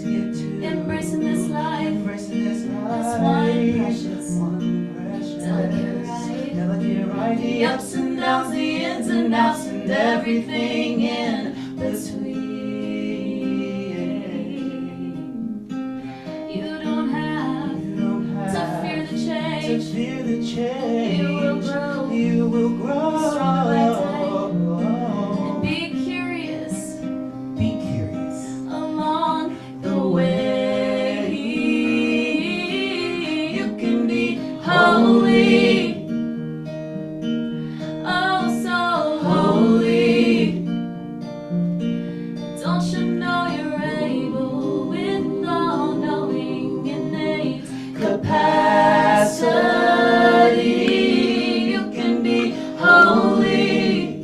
embracing this life as one precious, delicate ride, the ups and downs, the ins and outs, and everything in between. You don't have to fear the change. You will grow stronger by day. And be curious along the way. You can be holy, oh so holy. Don't you know you're able with all knowing innate capacity? You can be holy,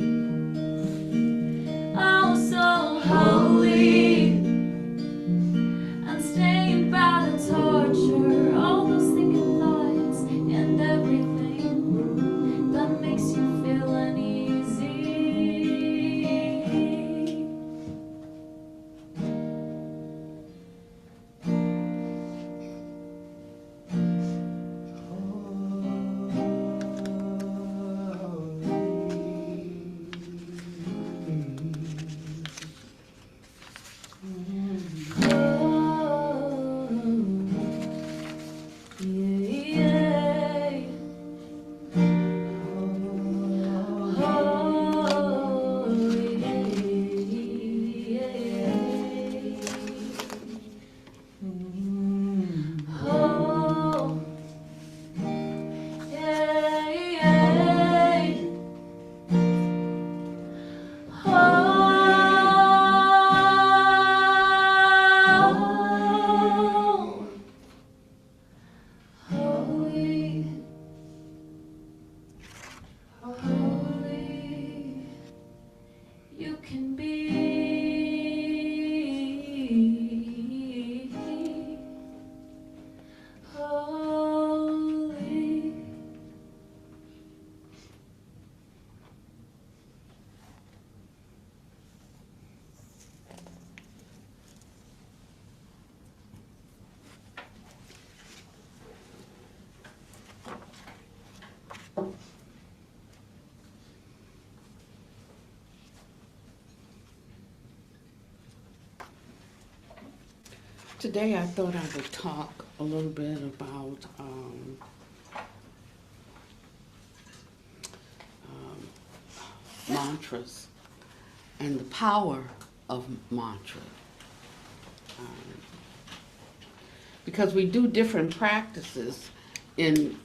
oh so holy. Unstained by the torture, all those thinking thoughts and everything that makes you feel uneasy. You can be holy. Today I thought I would talk a little bit about mantras and the power of mantra. Because we do different practices in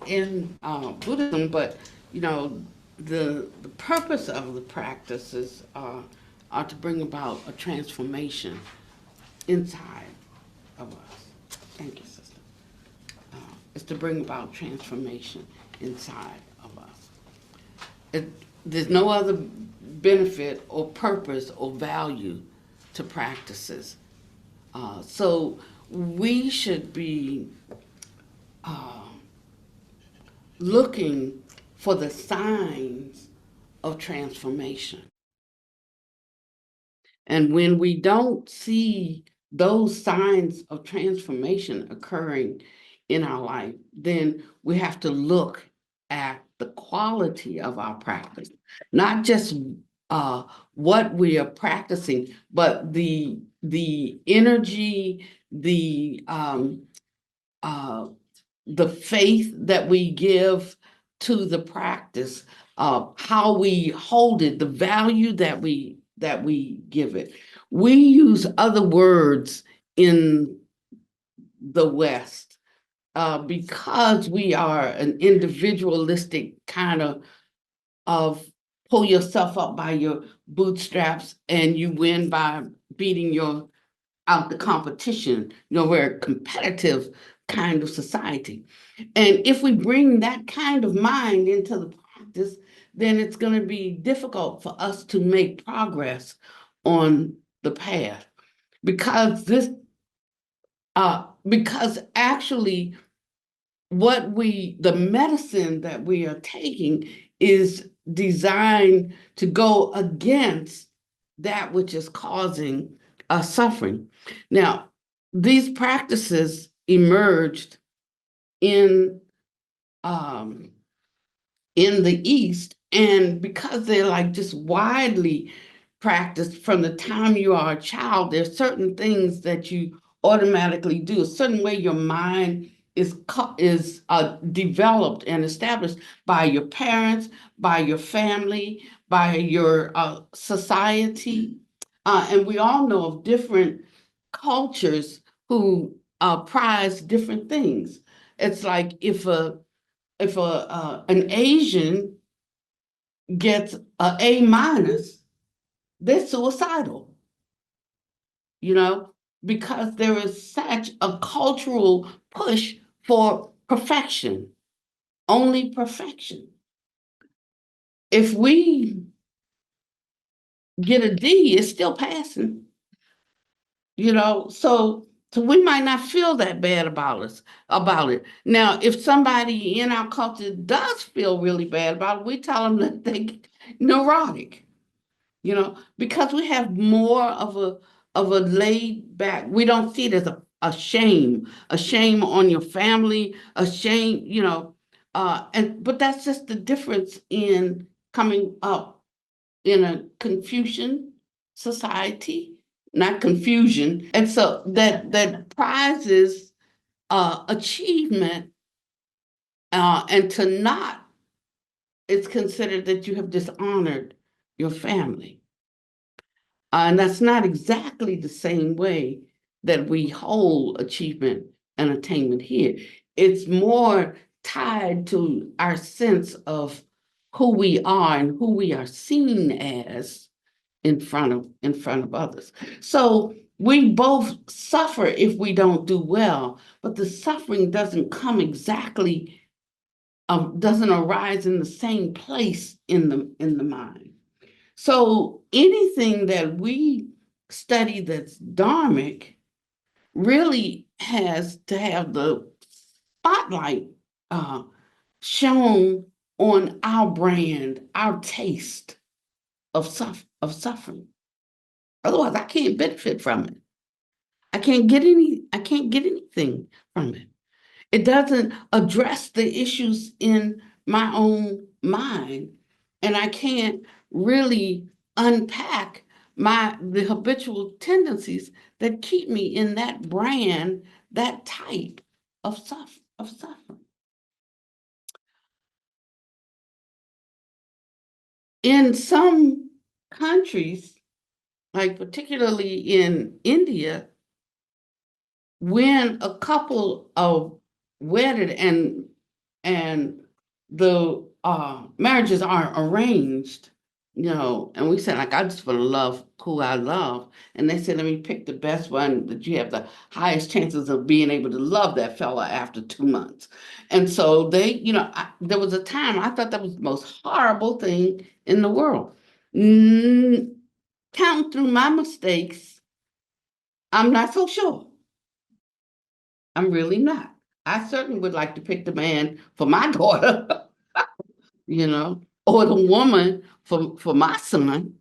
Buddhism, but you know the purpose of the practices are to bring about a transformation inside of us. Thank you, sister. Is to bring about transformation inside of us. There's no other benefit or purpose or value to practices. So we should be looking for the signs of transformation. And when we don't see those signs of transformation occurring in our life, then we have to look at the quality of our practice, not just what we are practicing, but the energy, the faith that we give to the practice, how we hold it, the value that we give it. We use other words in the West because we are an individualistic kind of pull yourself up by your bootstraps and you win by beating your out the competition. You know, we're a competitive kind of society. And if we bring that kind of mind into the practice, then it's going to be difficult for us to make progress on the path. Because because actually the medicine that we are taking is designed to go against that which is causing us suffering. Now, these practices emerged in um, in the East, and because they're like just widely practiced from the time you are a child, there's certain things that you automatically do, a certain way your mind is developed and established by your parents, by your family, by your society, and we all know of different cultures who prize different things. It's like if an Asian gets a A-, they're suicidal, you know, because there is such a cultural push for perfection, only perfection. If we get a D, it's still passing, you know. So we might not feel that bad about it. Now, if somebody in our culture does feel really bad about it, we tell them that they neurotic, you know, because we have more of a laid back. We don't see it as a shame on your family, a shame, you know, and but that's just the difference in coming up in a Confucian society, not confusion, and so that prizes achievement, and to not, it's considered that you have dishonored your family. And that's not exactly the same way that we hold achievement and attainment here. It's more tied to our sense of who we are and who we are seen as in front of others. So we both suffer if we don't do well, but the suffering doesn't arise in the same place in the mind. So anything that we study that's dharmic really has to have the spotlight uh, shown on our brand, our taste of suffering. Otherwise, I can't benefit from it. I can't get anything from it. It doesn't address the issues in my own mind, and I can't really unpack the habitual tendencies that keep me in that brand, that type of suffering. In some countries, like particularly in India, when a couple of wedded and the marriages are arranged, you know, and we said like I just want to love who I love, and they said let me pick the best one that you have the highest chances of being able to love that fella after 2 months, and so they, you know, there was a time I thought that was the most horrible thing in the world. Mm, Counting through my mistakes, I'm not so sure. I'm really not. I certainly would like to pick the man for my daughter, you know, or the woman for my son,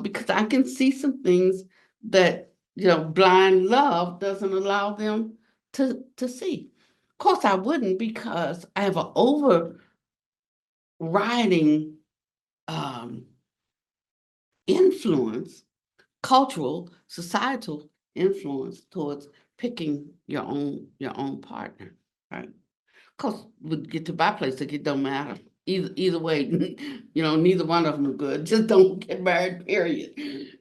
because I can see some things that, you know, blind love doesn't allow them to see. Of course, I wouldn't, because I have an overriding um, influence, cultural, societal influence towards picking your own partner, right? Cause we get to my place, like it don't matter. Either way, you know, neither one of them are good. Just don't get married, period.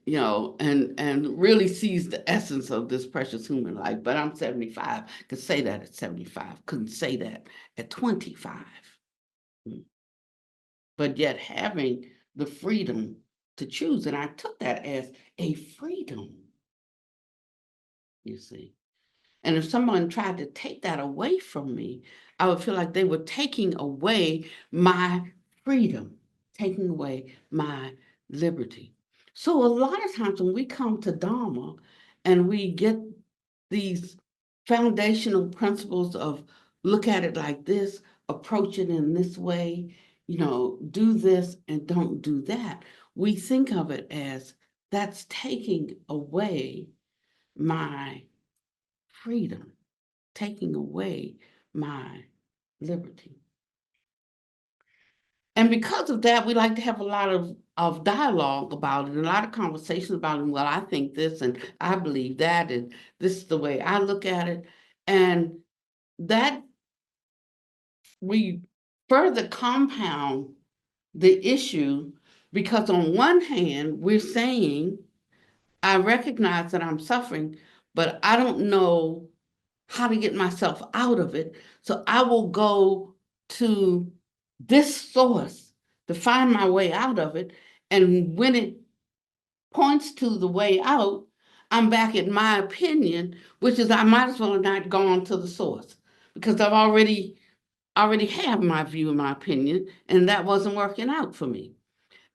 You know, and really seize the essence of this precious human life. But I'm 75. Could say that at 75. Couldn't say that at 25. Mm. But yet having the freedom to choose, and I took that as a freedom, you see. And if someone tried to take that away from me, I would feel like they were taking away my freedom, taking away my liberty. So a lot of times when we come to Dharma and we get these foundational principles of look at it like this, approach it in this way, you know, do this and don't do that, we think of it as that's taking away my freedom, taking away my liberty. And because of that, we like to have a lot of dialogue about it, a lot of conversations about it. Well, I think this and I believe that, and this is the way I look at it. And that we further compound the issue because on one hand, we're saying, I recognize that I'm suffering, but I don't know how to get myself out of it. So I will go to this source to find my way out of it. And when it points to the way out, I'm back at my opinion, which is I might as well have not gone to the source because I've already have my view and my opinion, and that wasn't working out for me.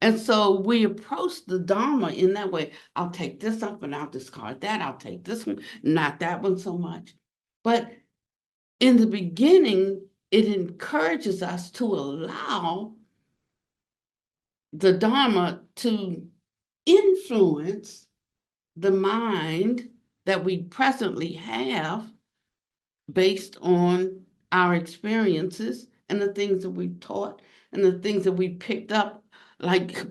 And so we approach the Dharma in that way. I'll take this up and I'll discard that. I'll take this one, not that one so much. But in the beginning, it encourages us to allow the Dharma to influence the mind that we presently have based on our experiences and the things that we taught and the things that we picked up, like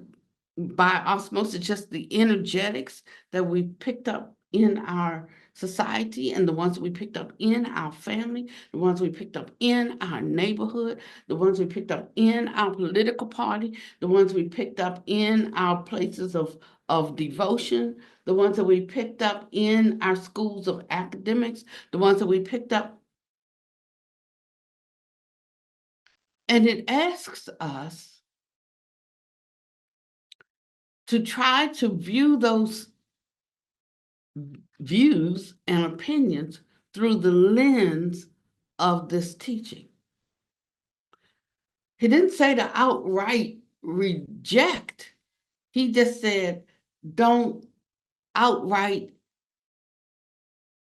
by osmosis, just the energetics that we picked up in our society and the ones that we picked up in our family, the ones we picked up in our neighborhood, the ones we picked up in our political party, the ones we picked up in our places of devotion, the ones that we picked up in our schools of academics, the ones that we picked up. And it asks us to try to view those views and opinions through the lens of this teaching. He didn't say to outright reject. He just said, don't outright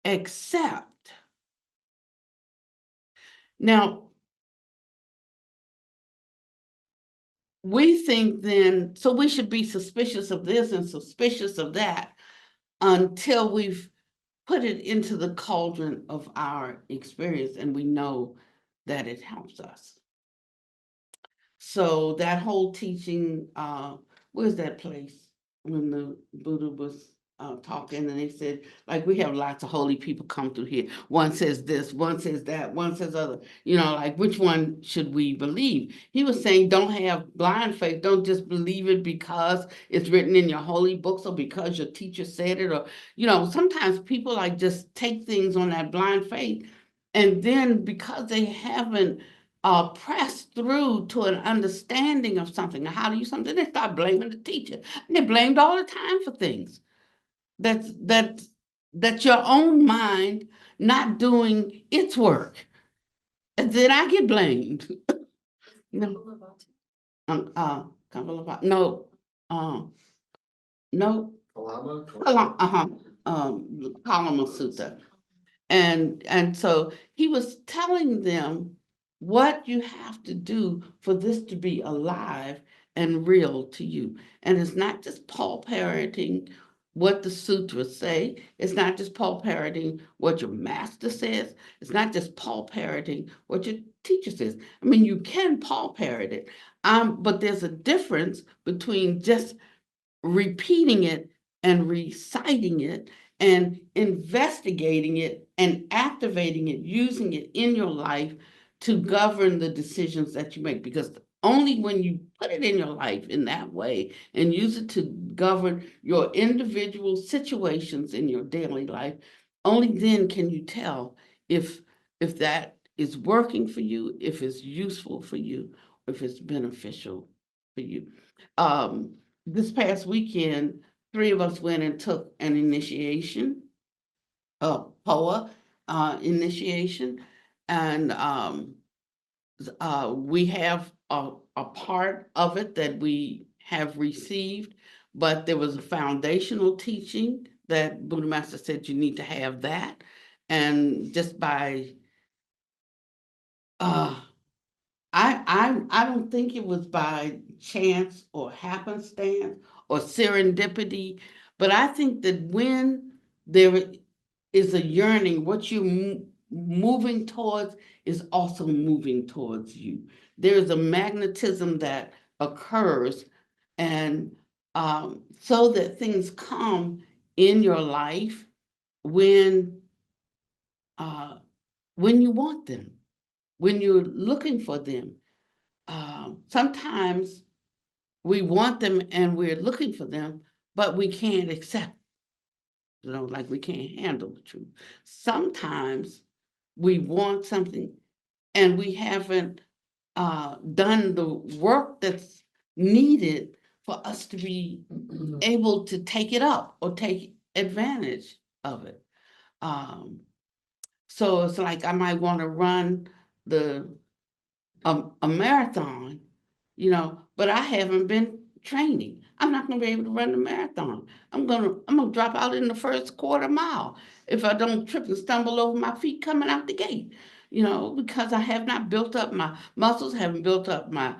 accept. Now, we think then, so we should be suspicious of this and suspicious of that until we've put it into the cauldron of our experience and we know that it helps us. So that whole teaching, where's that place when the Buddha was talking and they said, like, we have lots of holy people come through here. One says this, one says that, one says other, like which one should we believe? He was saying, don't have blind faith. Don't just believe it because it's written in your holy books or because your teacher said it. Or, sometimes people like just take things on that blind faith. And then because they haven't press through to an understanding of something. Now, how do you something? They start blaming the teacher. And they're blamed all the time for things. That's your own mind not doing its work. And then I get blamed. No, no, no, Kalama Sutta. And so he was telling them what you have to do for this to be alive and real to you. And it's not just Paul parroting what the sutras say. It's not just Paul parroting what your master says. It's not just Paul parroting what your teacher says. I mean, you can Paul parrot it, but there's a difference between just repeating it and reciting it and investigating it and activating it, using it in your life to govern the decisions that you make. Because only when you put it in your life in that way and use it to govern your individual situations in your daily life, only then can you tell if that is working for you, if it's useful for you, if it's beneficial for you. This past weekend, 3 of us went and took an initiation, a POA initiation, and we have a part of it that we have received, but there was a foundational teaching that Buddha Master said you need to have that, and just by I don't think it was by chance or happenstance or serendipity, but I think that when there is a yearning. What you're moving towards is also moving towards you. There's a magnetism that occurs, and so that things come in your life when you want them, when you're looking for them. Sometimes we want them and we're looking for them, but we can't accept, like we can't handle the truth. Sometimes we want something and we haven't done the work that's needed for us to be able to take it up or take advantage of it. Um, so it's like I might want to run the a marathon, but I haven't been training. I'm not going to be able to run the marathon. I'm gonna drop out in the first quarter mile if I don't trip and stumble over my feet coming out the gate. Because I have not built up my muscles, haven't built up my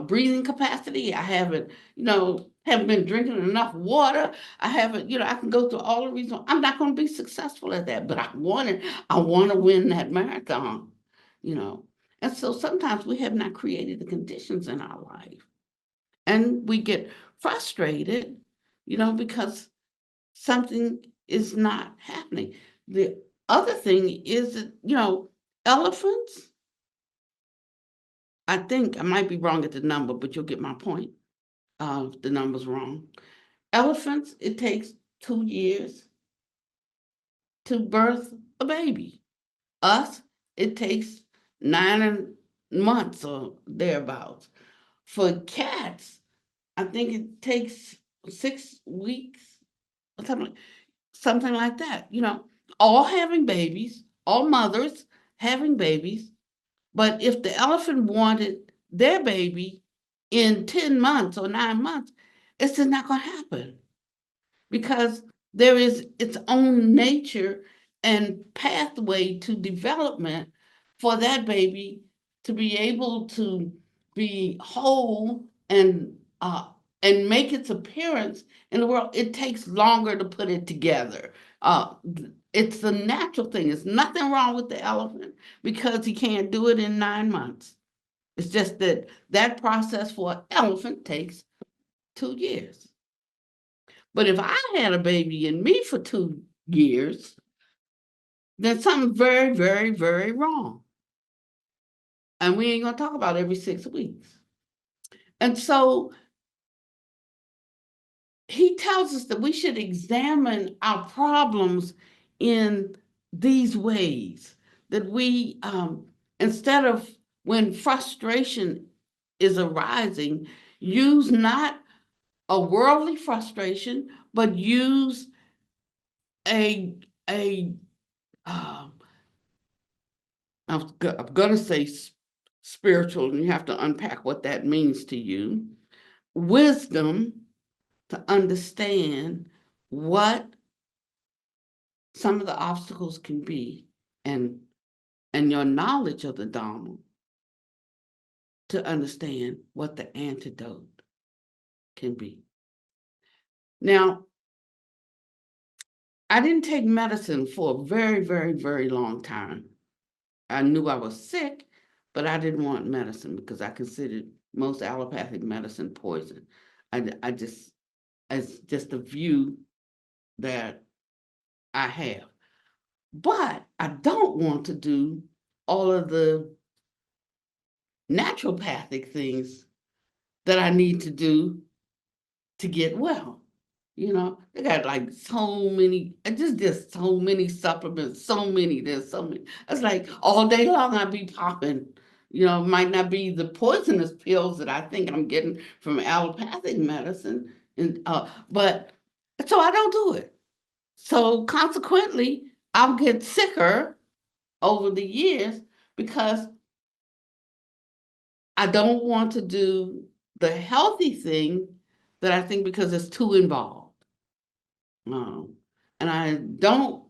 breathing capacity. I haven't been drinking enough water. I haven't, I can go through all the reasons. I'm not going to be successful at that, but I want it. I want to win that marathon, you know. And so sometimes we have not created the conditions in our life. And we get frustrated, because something is not happening. The other thing is that, elephants, I think I might be wrong at the number, but you'll get my point. The number's wrong. Elephants, it takes 2 years to birth a baby. Us, it takes 9 months or thereabouts. For cats, I think it takes 6 weeks, or something like that. All having babies, all mothers having babies. But if the elephant wanted their baby in 10 months or 9 months, it's just not going to happen, because there is its own nature and pathway to development for that baby to be able to be whole and make its appearance in the world. It takes longer to put it together. It's the natural thing. There's nothing wrong with the elephant because he can't do it in 9 months. It's just that process for an elephant takes 2 years. But if I had a baby in me for 2 years, then something's very, very, very wrong. And we ain't going to talk about every 6 weeks. And so he tells us that we should examine our problems in these ways, that we, instead of when frustration is arising, use not a worldly frustration, but use a um, I'm going to say spiritual, and you have to unpack what that means to you. Wisdom to understand what some of the obstacles can be, and your knowledge of the dharma to understand what the antidote can be. Now, I didn't take medicine for a very, very, very long time. I knew I was sick, but I didn't want medicine because I considered most allopathic medicine poison. It's just a view that I have. But I don't want to do all of the naturopathic things that I need to do to get well. They got like so many, just so many supplements, so many, there's so many. It's like all day long I'd be popping. It might not be the poisonous pills that I think I'm getting from allopathic medicine, but so I don't do it. So consequently, I'll get sicker over the years because I don't want to do the healthy thing that I think, because it's too involved. And I don't,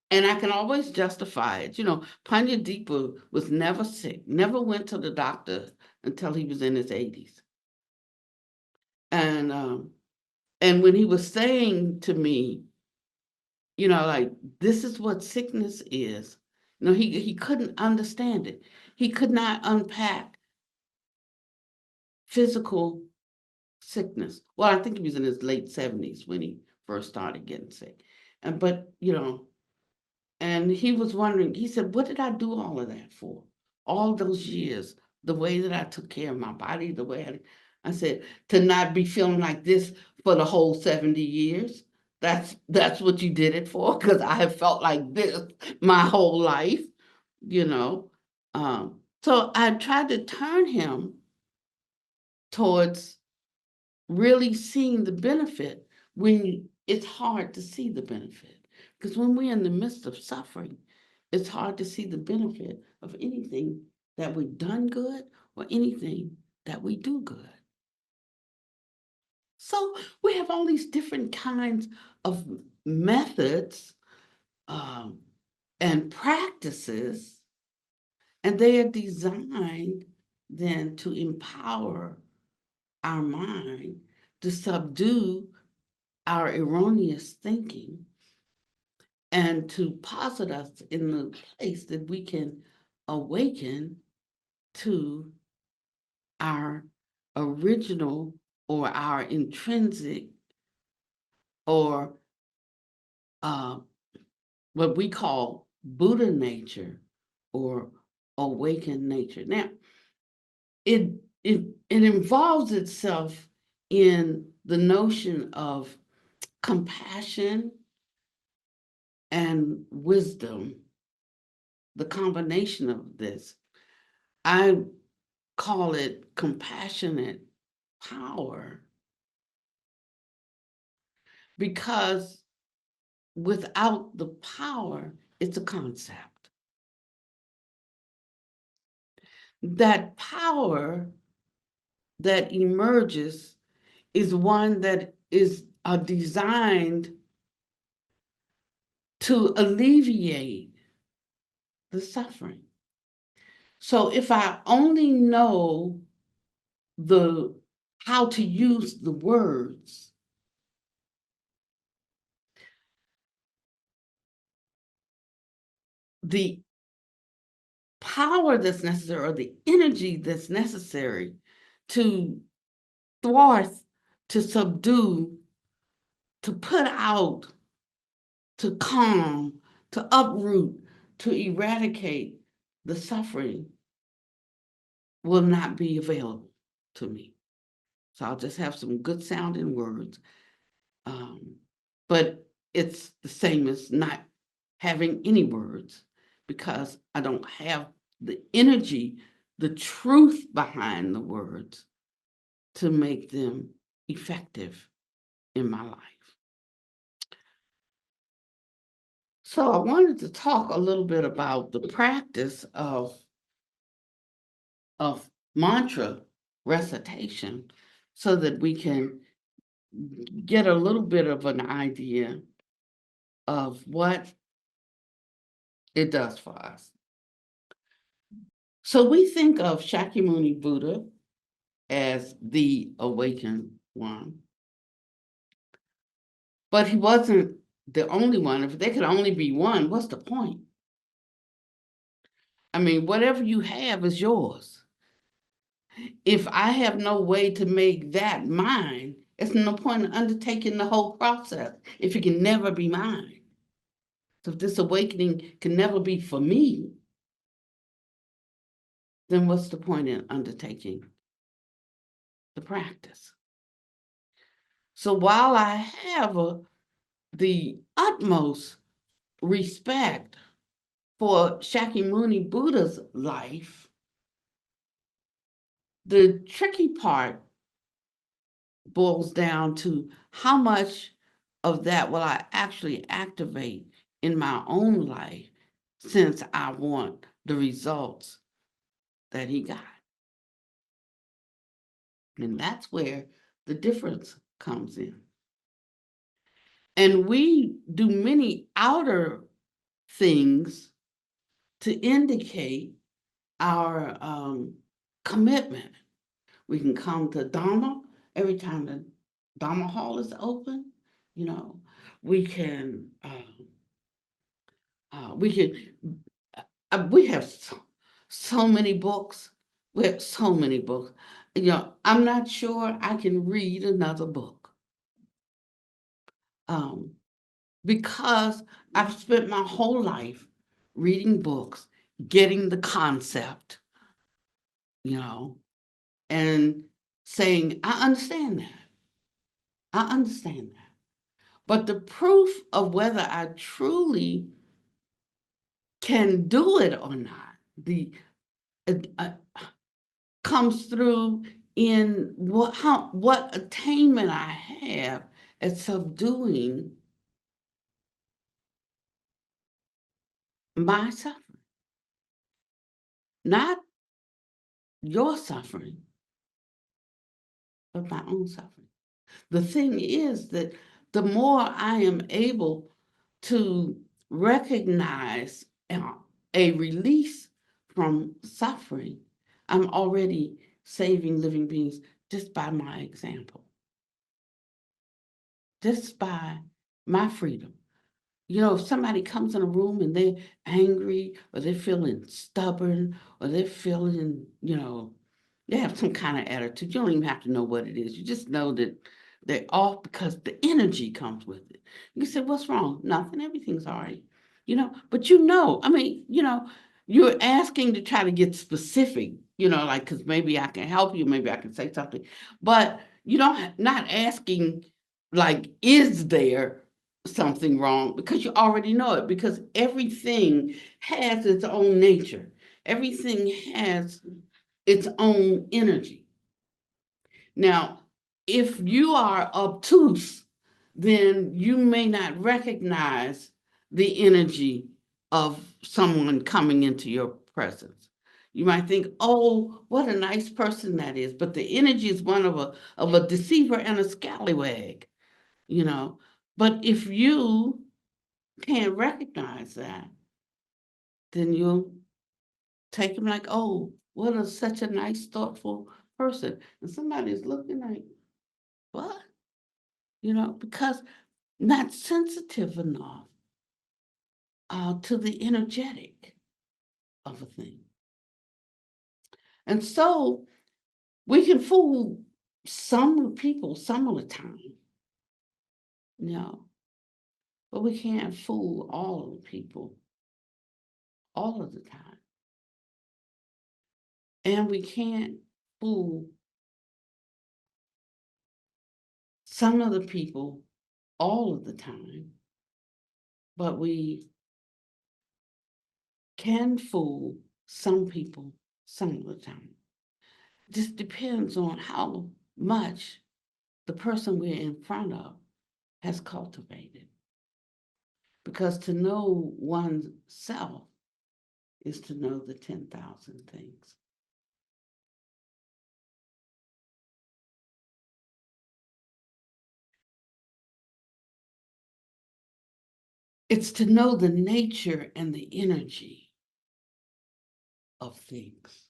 and I can always justify it. Panya Deepa was never sick, never went to the doctor until he was in his 80s. And when he was saying to me, like this is what sickness is. He couldn't understand it. He could not unpack physical sickness. Well, I think he was in his late 70s when he first started getting sick. And he was wondering, he said, what did I do all of that for? All those years, the way that I took care of my body, the way I said, to not be feeling like this for the whole 70 years. That's what you did it for, because I have felt like this my whole life, you know. So I tried to turn him towards really seeing the benefit when it's hard to see the benefit. Because when we're in the midst of suffering, it's hard to see the benefit of anything that we've done good or anything that we do good. So we have all these different kinds of methods um, and practices, and they are designed then to empower our mind to subdue our erroneous thinking and to posit us in the place that we can awaken to our original or our intrinsic or uh, what we call Buddha nature or awakened nature. Now, it it involves itself in the notion of compassion and wisdom, the combination of this. I call it compassionate power because without the power, it's a concept. That power that emerges is one that is designed to alleviate the suffering. So if I only know the how to use the words, the power that's necessary or the energy that's necessary to thwart, to subdue, to put out, to calm, to uproot, to eradicate the suffering will not be available to me. So I'll just have some good sounding words. But it's the same as not having any words because I don't have the energy, the truth behind the words to make them effective in my life. So I wanted to talk a little bit about the practice of mantra recitation so that we can get a little bit of an idea of what it does for us. So we think of Shakyamuni Buddha as the awakened one, but he wasn't the only one. If there could only be one, what's the point? I mean, whatever you have is yours. If I have no way to make that mine, it's no point in undertaking the whole process if it can never be mine. So if this awakening can never be for me, then what's the point in undertaking the practice? So while I have the utmost respect for Shakyamuni Buddha's life, the tricky part boils down to how much of that will I actually activate in my own life since I want the results that he got. And that's where the difference comes in. And we do many outer things to indicate our commitment. We can come to Dharma every time the Dharma hall is open. We can We can, we have so many books. We have so many books. I'm not sure I can read another book. Um, because I've spent my whole life reading books, getting the concept, and saying, I understand that. I understand that. But the proof of whether I truly can do it or not, uh, comes through in what attainment I have at subduing my suffering, not your suffering, but my own suffering. The thing is that the more I am able to recognize a release from suffering, I'm already saving living beings just by my example, just by my freedom. If somebody comes in a room and they're angry or they're feeling stubborn or they're feeling, they have some kind of attitude. You don't even have to know what it is. You just know that they're off because the energy comes with it. You say, what's wrong? Nothing. Everything's all right. But I mean, you're asking to try to get specific, like, because maybe I can help you, maybe I can say something. But not asking, like, is there something wrong? Because you already know it, because everything has its own nature. Everything has its own energy. Now, if you are obtuse, then you may not recognize the energy of someone coming into your presence. You might think, oh, what a nice person that is. But the energy is one of a deceiver and a scallywag, you know. But if you can't recognize that, then you'll take him like, oh, what a such a nice, thoughtful person. And somebody's looking like, what? Because not sensitive enough to the energetic of a thing. And so we can fool some people some of the time, but we can't fool all of the people all of the time. And we can't fool some of the people all of the time, but we can fool some people some of the time. Just depends on how much the person we're in front of has cultivated. Because to know oneself is to know the 10,000 things. It's to know the nature and the energy of things.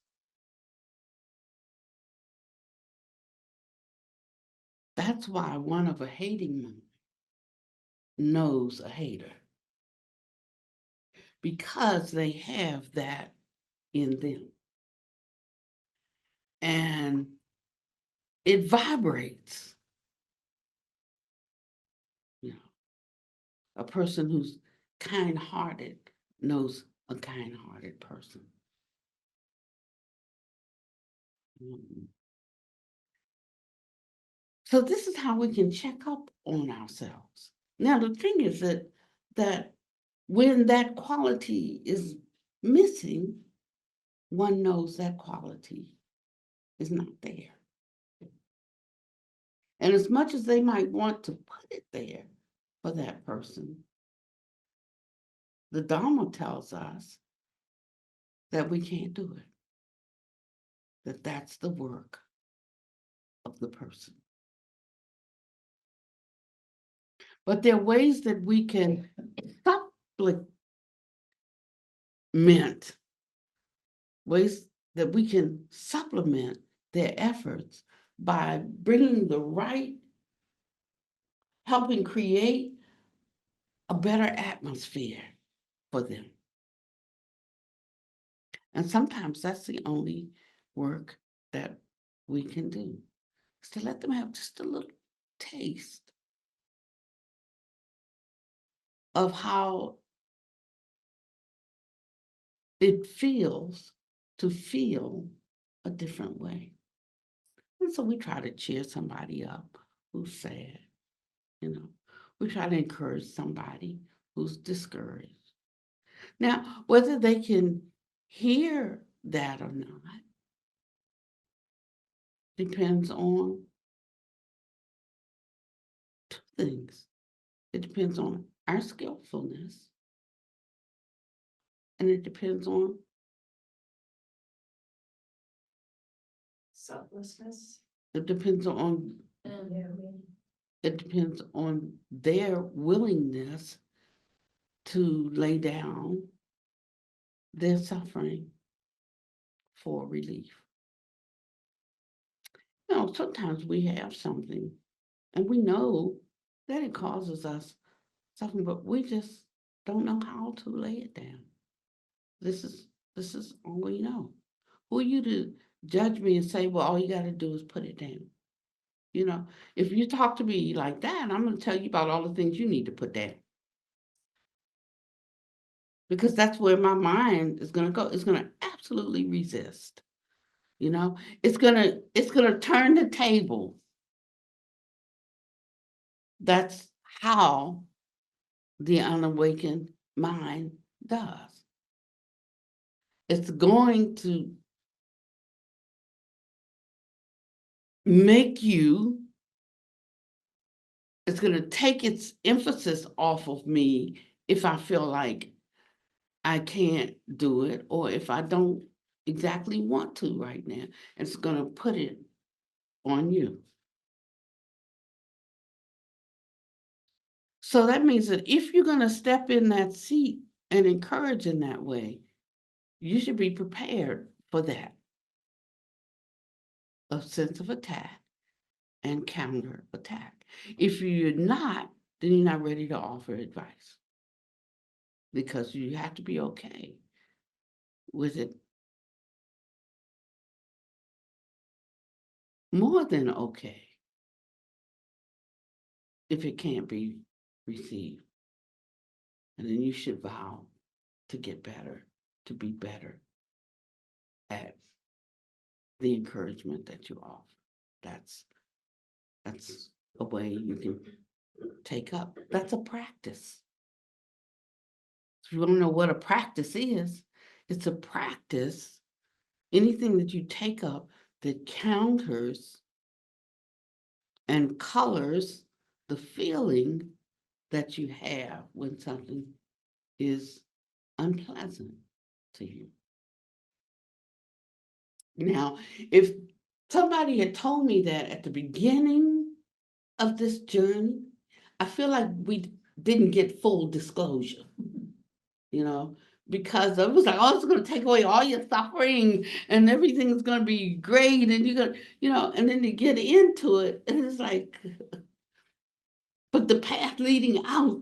That's why one of a hating mind knows a hater, because they have that in them. And it vibrates. A person who's kind-hearted knows a kind-hearted person. So this is how we can check up on ourselves. Now, the thing is that when that quality is missing, one knows that quality is not there. And as much as they might want to put it there for that person, the dharma tells us that we can't do it, that that's the work of the person. But there are ways that we can supplement, ways that we can supplement their efforts by bringing the right, helping create a better atmosphere for them. And sometimes that's the only work that we can do, is to let them have just a little taste of how it feels to feel a different way. And so we try to cheer somebody up who's sad, you know. We try to encourage somebody who's discouraged. Now, whether they can hear that or not depends on two things. It depends on our skillfulness, and it depends on Selflessness. it depends on it depends on their willingness to lay down their suffering for relief. You know, sometimes we have something and we know that it causes us suffering, but we just don't know how to lay it down. This is all we know. Who are you to judge me and say, well, all you got to do is put it down? You know, if you talk to me like that, I'm going to tell you about all the things you need to put down. Because that's where my mind is going to go. It's going to absolutely resist. You know, it's going to turn the table. That's how the unawakened mind does. It's going to make you, it's going to take its emphasis off of me if I feel like I can't do it, or if I don't exactly want to right now. It's going to put it on you. So that means that if you're going to step in that seat and encourage in that way, you should be prepared for that, a sense of attack and counter attack. If you're not, then you're not ready to offer advice, because you have to be okay with it, more than okay, if it can't be received. And then you should vow to get better, to be better at the encouragement that you offer. That's a way you can take up. That's a practice. If you want to know what a practice is, it's a practice. Anything that you take up that counters and colors the feeling that you have when something is unpleasant to you. Now, if somebody had told me that at the beginning of this journey, I feel like we didn't get full disclosure, you know, because it was like, oh, it's going to take away all your suffering and everything's going to be great. And you're going to, you know, and then you get into it and it's like, but the path leading out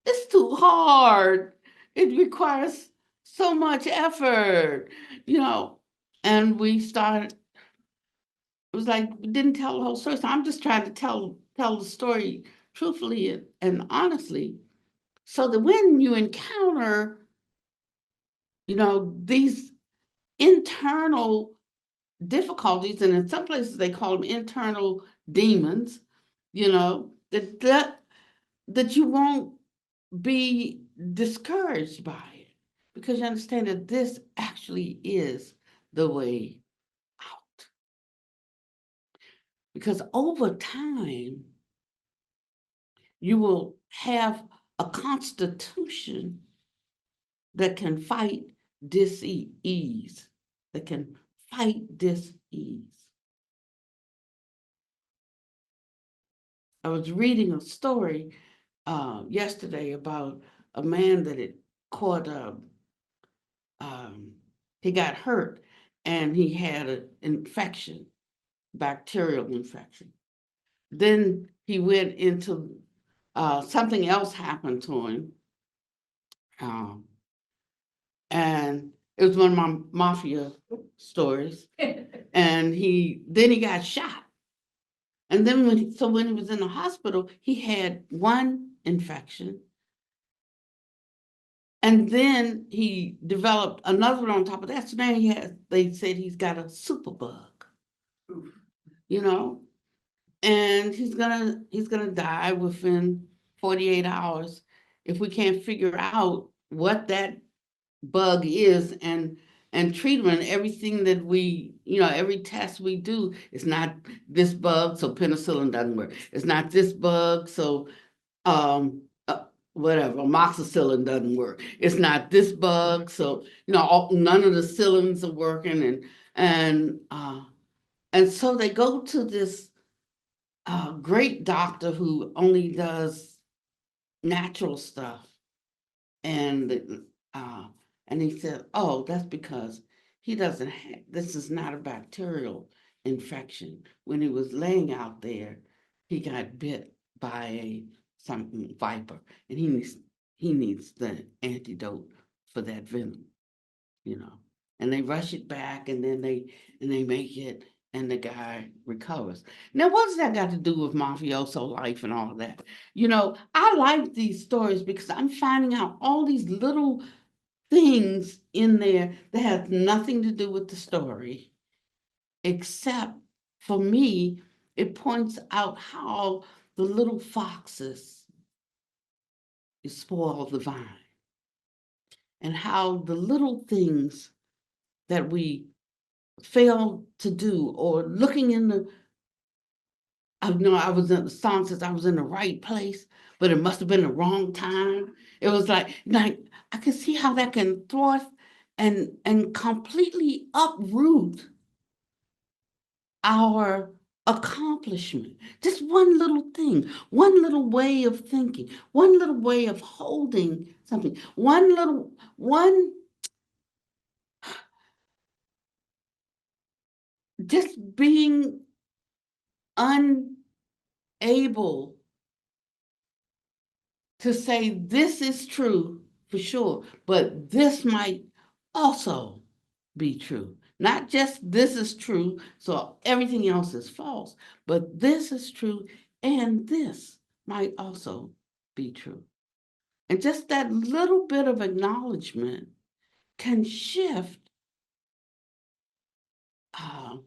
is too hard. It requires so much effort, you know, and we started, it was like we didn't tell the whole story. So I'm just trying to tell the story truthfully and honestly, so that when you encounter, you know, these internal difficulties, and in some places they call them internal demons, you know, that you won't be discouraged by it, because you understand that this actually is the way out. Because over time, you will have a constitution that can fight dis-ease, that can fight dis-ease. I was reading a story yesterday about a man that had caught he got hurt and he had an infection, bacterial infection. Then he went into something else happened to him, Um, and it was one of my mafia stories. And then he got shot. And then when he was in the hospital, he had one infection. And then he developed another one on top of that. So now they said he's got a superbug, you know, and he's gonna die within 48 hours if we can't figure out what that bug is and treatment. Everything that every test we do, it's not this bug, so penicillin doesn't work. It's not this bug, so um whatever, amoxicillin doesn't work. It's not this bug, so none of the cylins are working, and so they go to this great doctor who only does natural stuff. And uh, and he said, "Oh, that's because he doesn't have. This is not a bacterial infection. When he was laying out there, he got bit by some viper, and he needs the antidote for that venom, you know." And they rush it back, and then they make it, and the guy recovers. Now, what's that got to do with mafioso life and all of that? I like these stories because I'm finding out all these little things in there that have nothing to do with the story, except for me, it points out how the little foxes spoil the vine, and how the little things that we fail to do, or looking in the I know I was in the song says I was in the right place, but it must have been the wrong time. It was like I can see how that can thwart and completely uproot our accomplishment. Just one little thing, one little way of thinking, one little way of holding something, one just being unable to say this is true for sure, but this might also be true. Not just this is true, so everything else is false, but this is true, and this might also be true. And just that little bit of acknowledgement can shift uh,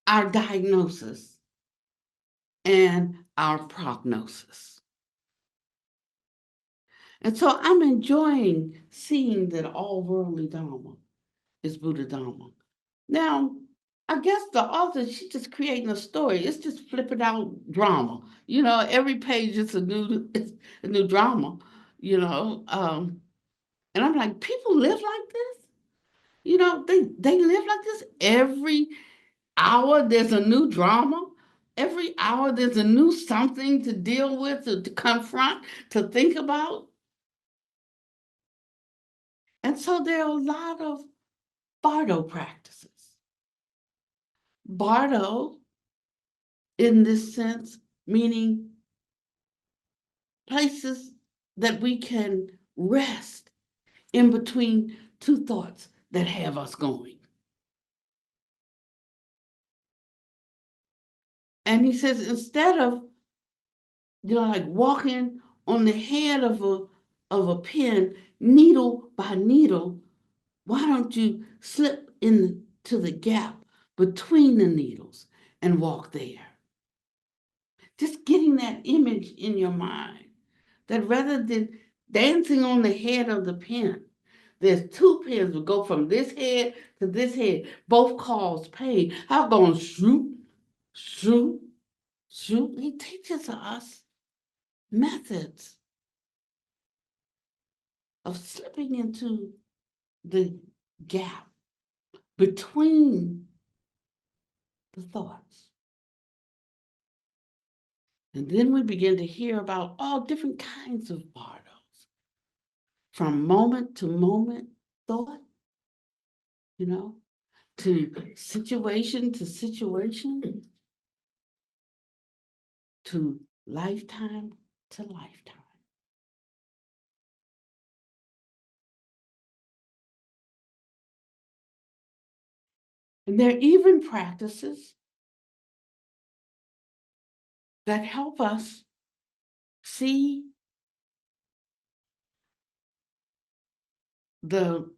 our diagnosis and our prognosis. And so I'm enjoying seeing that all worldly Dharma is Buddha Dharma. Now, I guess the author, she's just creating a story. It's just flipping out drama. Every page is it's a new drama, you know. And I'm like, people live like this? They live like this. Every hour there's a new drama. Every hour there's a new something to deal with, to confront, to think about. And so there are a lot of Bardo practices. Bardo, in this sense, meaning places that we can rest in between two thoughts that have us going. And he says, instead of, like walking on the head of a pin, needle by needle, why don't you slip into the gap between the needles and walk there? Just getting that image in your mind, that rather than dancing on the head of the pin, there's two pins that go from this head to this head, both cause pain. I'm going shoot, shoot, shoot. He teaches us methods of slipping into the gap between the thoughts. And then we begin to hear about all different kinds of bardos, from moment to moment thought, you know, to situation, to lifetime to lifetime. And there are even practices that help us see the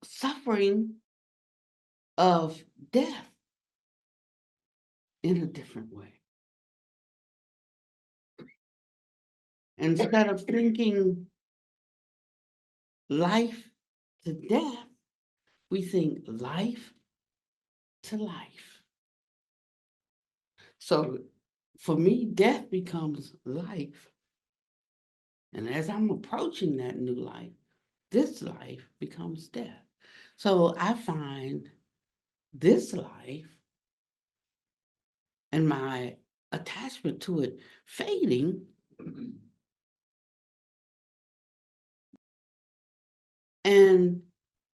suffering of death in a different way. Instead of thinking life to death, we think life to life. So for me, death becomes life. And as I'm approaching that new life, this life becomes death. So I find this life and my attachment to it fading, and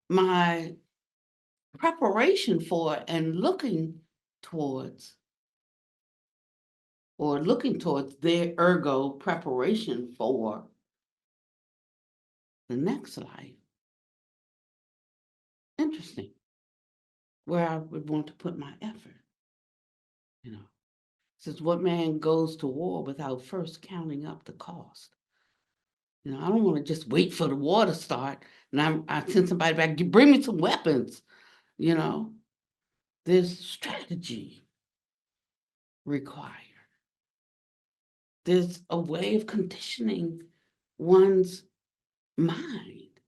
my preparation for it and looking towards their ergo preparation for the next life. Interesting. Where I would want to put my effort. Says, what man goes to war without first counting up the cost? I don't want to just wait for the war to start and I send somebody back, bring me some weapons. There's strategy required. There's a way of conditioning one's mind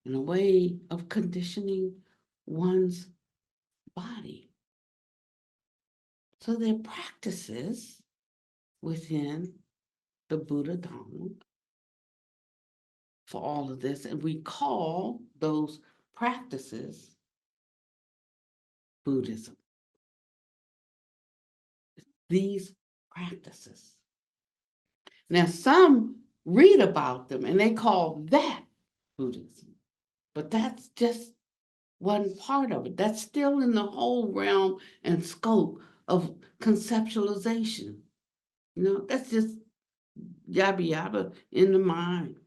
and a way of conditioning one's body. So there are practices within the Buddha Dharma for all of this, and we call those practices Buddhism. These practices. Now, some read about them and they call that Buddhism, but that's just one part of it. That's still in the whole realm and scope of conceptualization. That's just yabba yabba in the mind.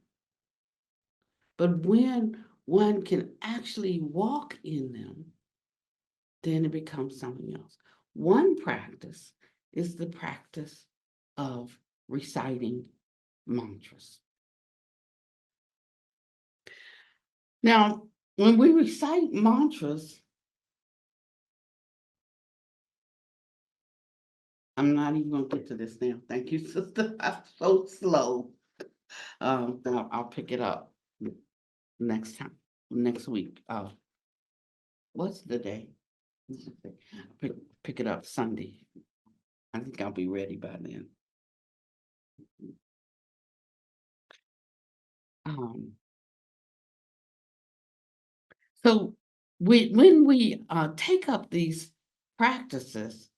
But when one can actually walk in them, then it becomes something else. One practice is the practice of reciting mantras. Now, when we recite mantras, I'm not even going to get to this now. Thank you, sister. I'm so slow. I'll pick it up next time, next week. What's the day? Pick it up Sunday. I think I'll be ready by then. So when we take up these practices,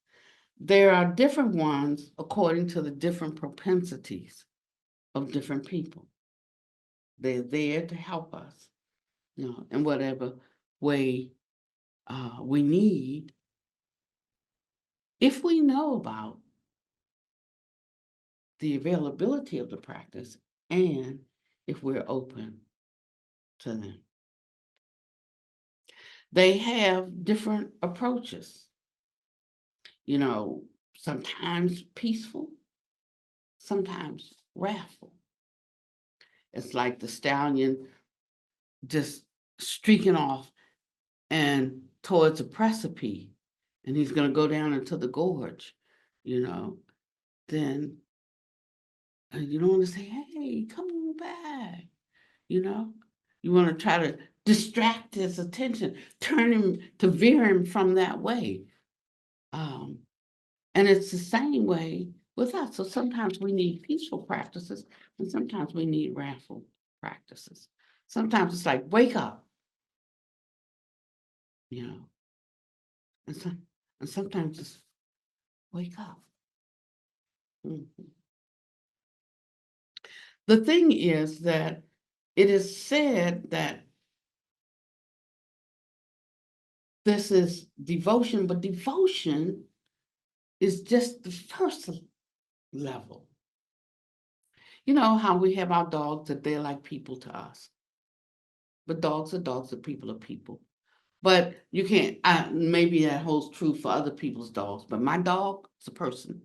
there are different ones according to the different propensities of different people. They're there to help us, in whatever way we need, if we know about the availability of the practice and if we're open to them. They have different approaches, sometimes peaceful, sometimes wrathful. It's like the stallion just streaking off and towards a precipice, and he's going to go down into the gorge, then you don't want to say, hey, come on back, You want to try to distract his attention, turn him to veer him from that way. And it's the same way with us. So sometimes we need peaceful practices, and sometimes we need wrathful practices. Sometimes it's like, wake up, and sometimes it's wake up. Mm-hmm. The thing is that it is said that this is devotion, but devotion is just the first level. You know how we have our dogs that they're like people to us. But dogs are dogs and people are people. But you can't, maybe that holds true for other people's dogs, but my dog is a person.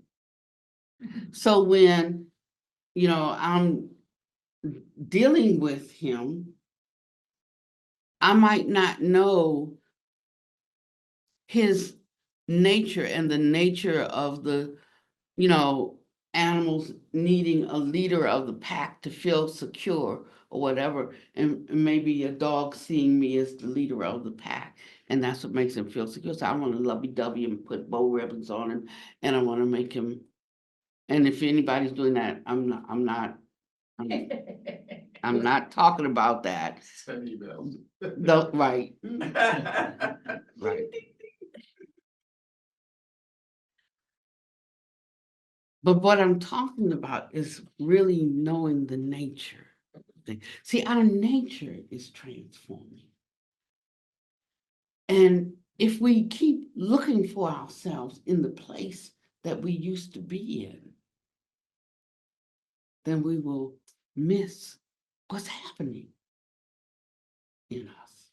So when, I'm dealing with him, I might not know his nature and the nature of the, animals needing a leader of the pack to feel secure or whatever. And maybe a dog seeing me as the leader of the pack. And that's what makes him feel secure. So I want to lovey-dovey and put bow ribbons on him. And I want to make him, and if anybody's doing that, I'm not talking about that. Send emails. Right. Right. But what I'm talking about is really knowing the nature of the thing. See, our nature is transforming. And if we keep looking for ourselves in the place that we used to be in, then we will miss what's happening in us.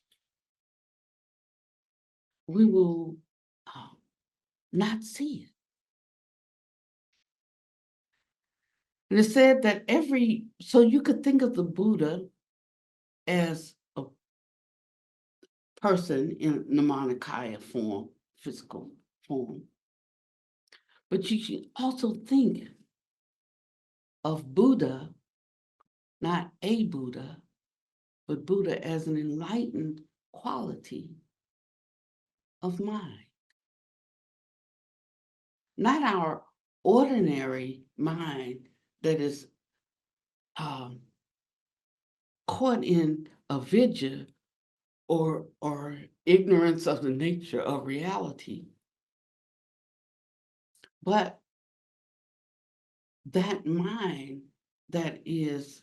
We will not see it. And it said that so you could think of the Buddha as a person in Nirmanakaya form, physical form. But you should also think of Buddha, not a Buddha, but Buddha as an enlightened quality of mind. Not our ordinary mind that is caught in avidya or ignorance of the nature of reality, but that mind that is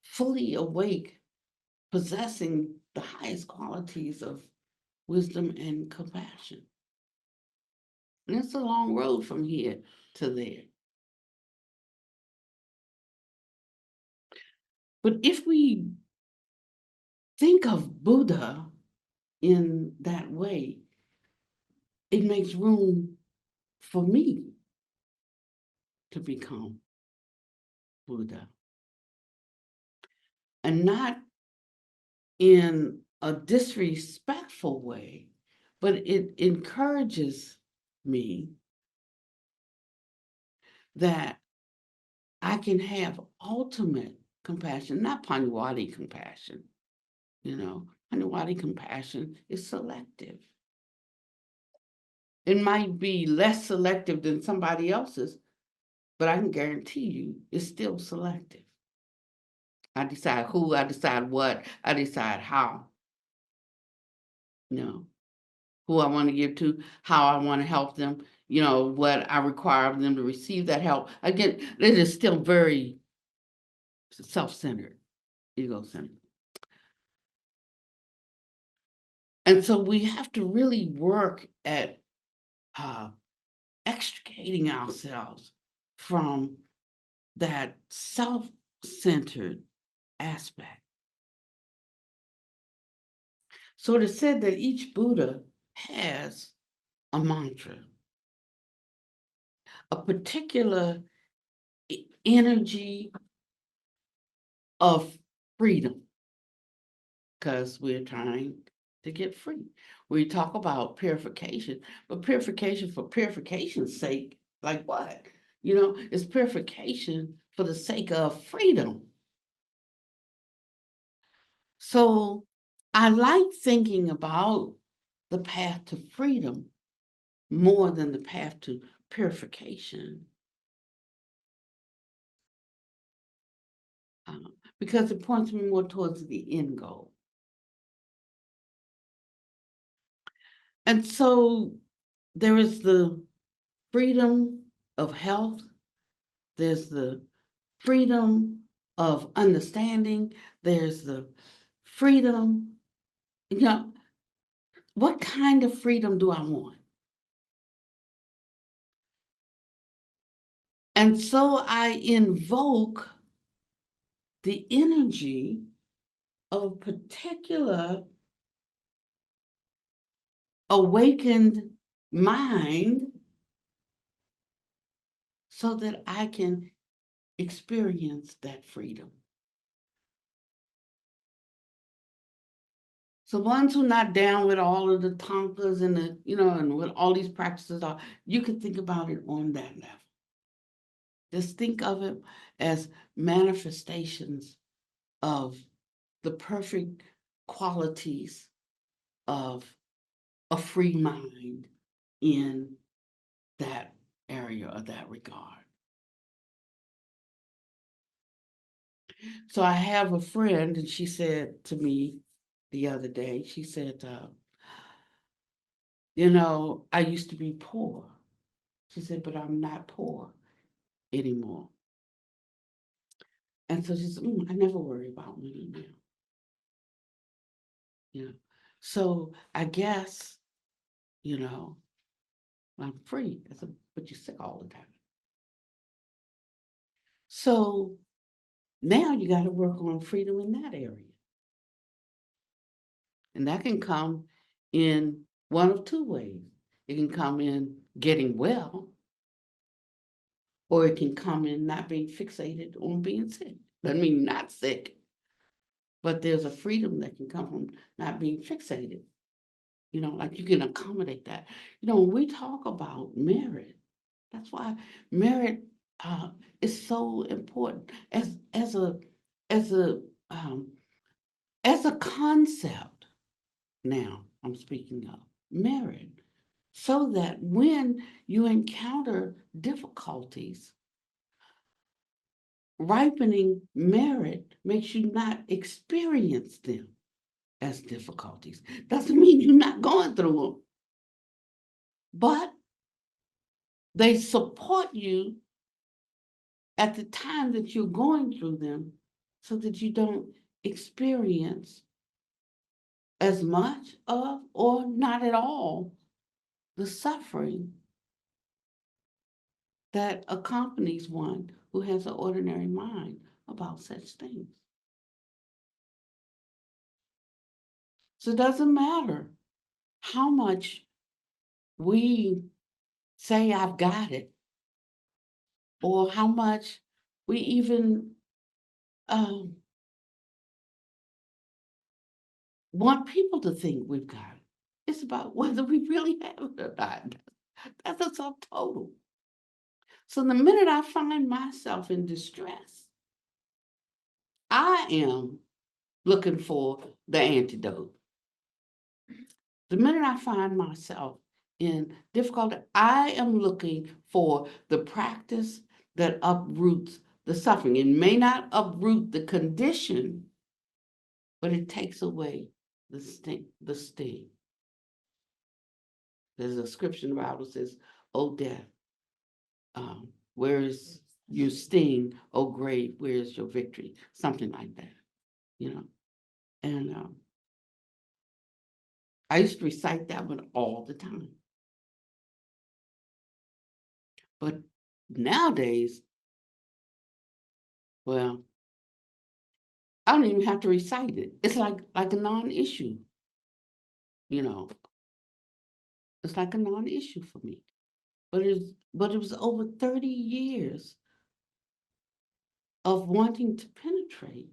fully awake, possessing the highest qualities of wisdom and compassion. And it's a long road from here to there. But if we think of Buddha in that way, it makes room for me to become Buddha. And not in a disrespectful way, but it encourages me that I can have ultimate compassion, not Pannavati compassion. Pannavati compassion is selective. It might be less selective than somebody else's, but I can guarantee you it's still selective. I decide who, I decide what, I decide how. Who I want to give to, how I want to help them, what I require of them to receive that help. Again, it is still very self-centered, ego-centered. And so we have to really work at extricating ourselves from that self-centered aspect. So it is said that each Buddha has a mantra, a particular energy of freedom, because we're trying to get free. We talk about purification, but purification for purification's sake, like what? It's purification for the sake of freedom. So I like thinking about the path to freedom more than the path to purification. Because it points me more towards the end goal. And so there is the freedom of health, there's the freedom of understanding, there's the freedom. What kind of freedom do I want? And so I invoke the energy of a particular awakened mind so that I can experience that freedom. So ones who not down with all of the tonkas and the, and what all these practices are, you can think about it on that level. Just think of it as manifestations of the perfect qualities of a free mind in that area or that regard. So I have a friend, and she said to me the other day, she said, I used to be poor. She said, but I'm not poor anymore. And so she said, I never worry about money now. Yeah. So I guess, I'm free. But you're sick all the time. So now you got to work on freedom in that area. And that can come in one of two ways. It can come in getting well, or it can come in not being fixated on being sick. Doesn't mean not sick, but there's a freedom that can come from not being fixated. Like you can accommodate that. When we talk about merit, that's why merit is so important as a as a um, as a concept. Now I'm speaking of merit, so that when you encounter difficulties, ripening merit makes you not experience them as difficulties. Doesn't mean you're not going through them, but they support you at the time that you're going through them so that you don't experience as much of or not at all the suffering that accompanies one who has an ordinary mind about such things. So it doesn't matter how much we say, I've got it, or how much we even um, want people to think we've got it. It's about whether we really have it or not. That's a subtotal. So the minute I find myself in distress, I am looking for the antidote. The minute I find myself in difficulty, I am looking for the practice that uproots the suffering. It may not uproot the condition, but it takes away the sting. There's a scripture in the Bible that says, "O death, where is your sting? O grave, where is your victory?" Something like that, And I used to recite that one all the time. But nowadays, well, I don't even have to recite it. It's like a non-issue, you know. It's like a non-issue for me. But it was over 30 years of wanting to penetrate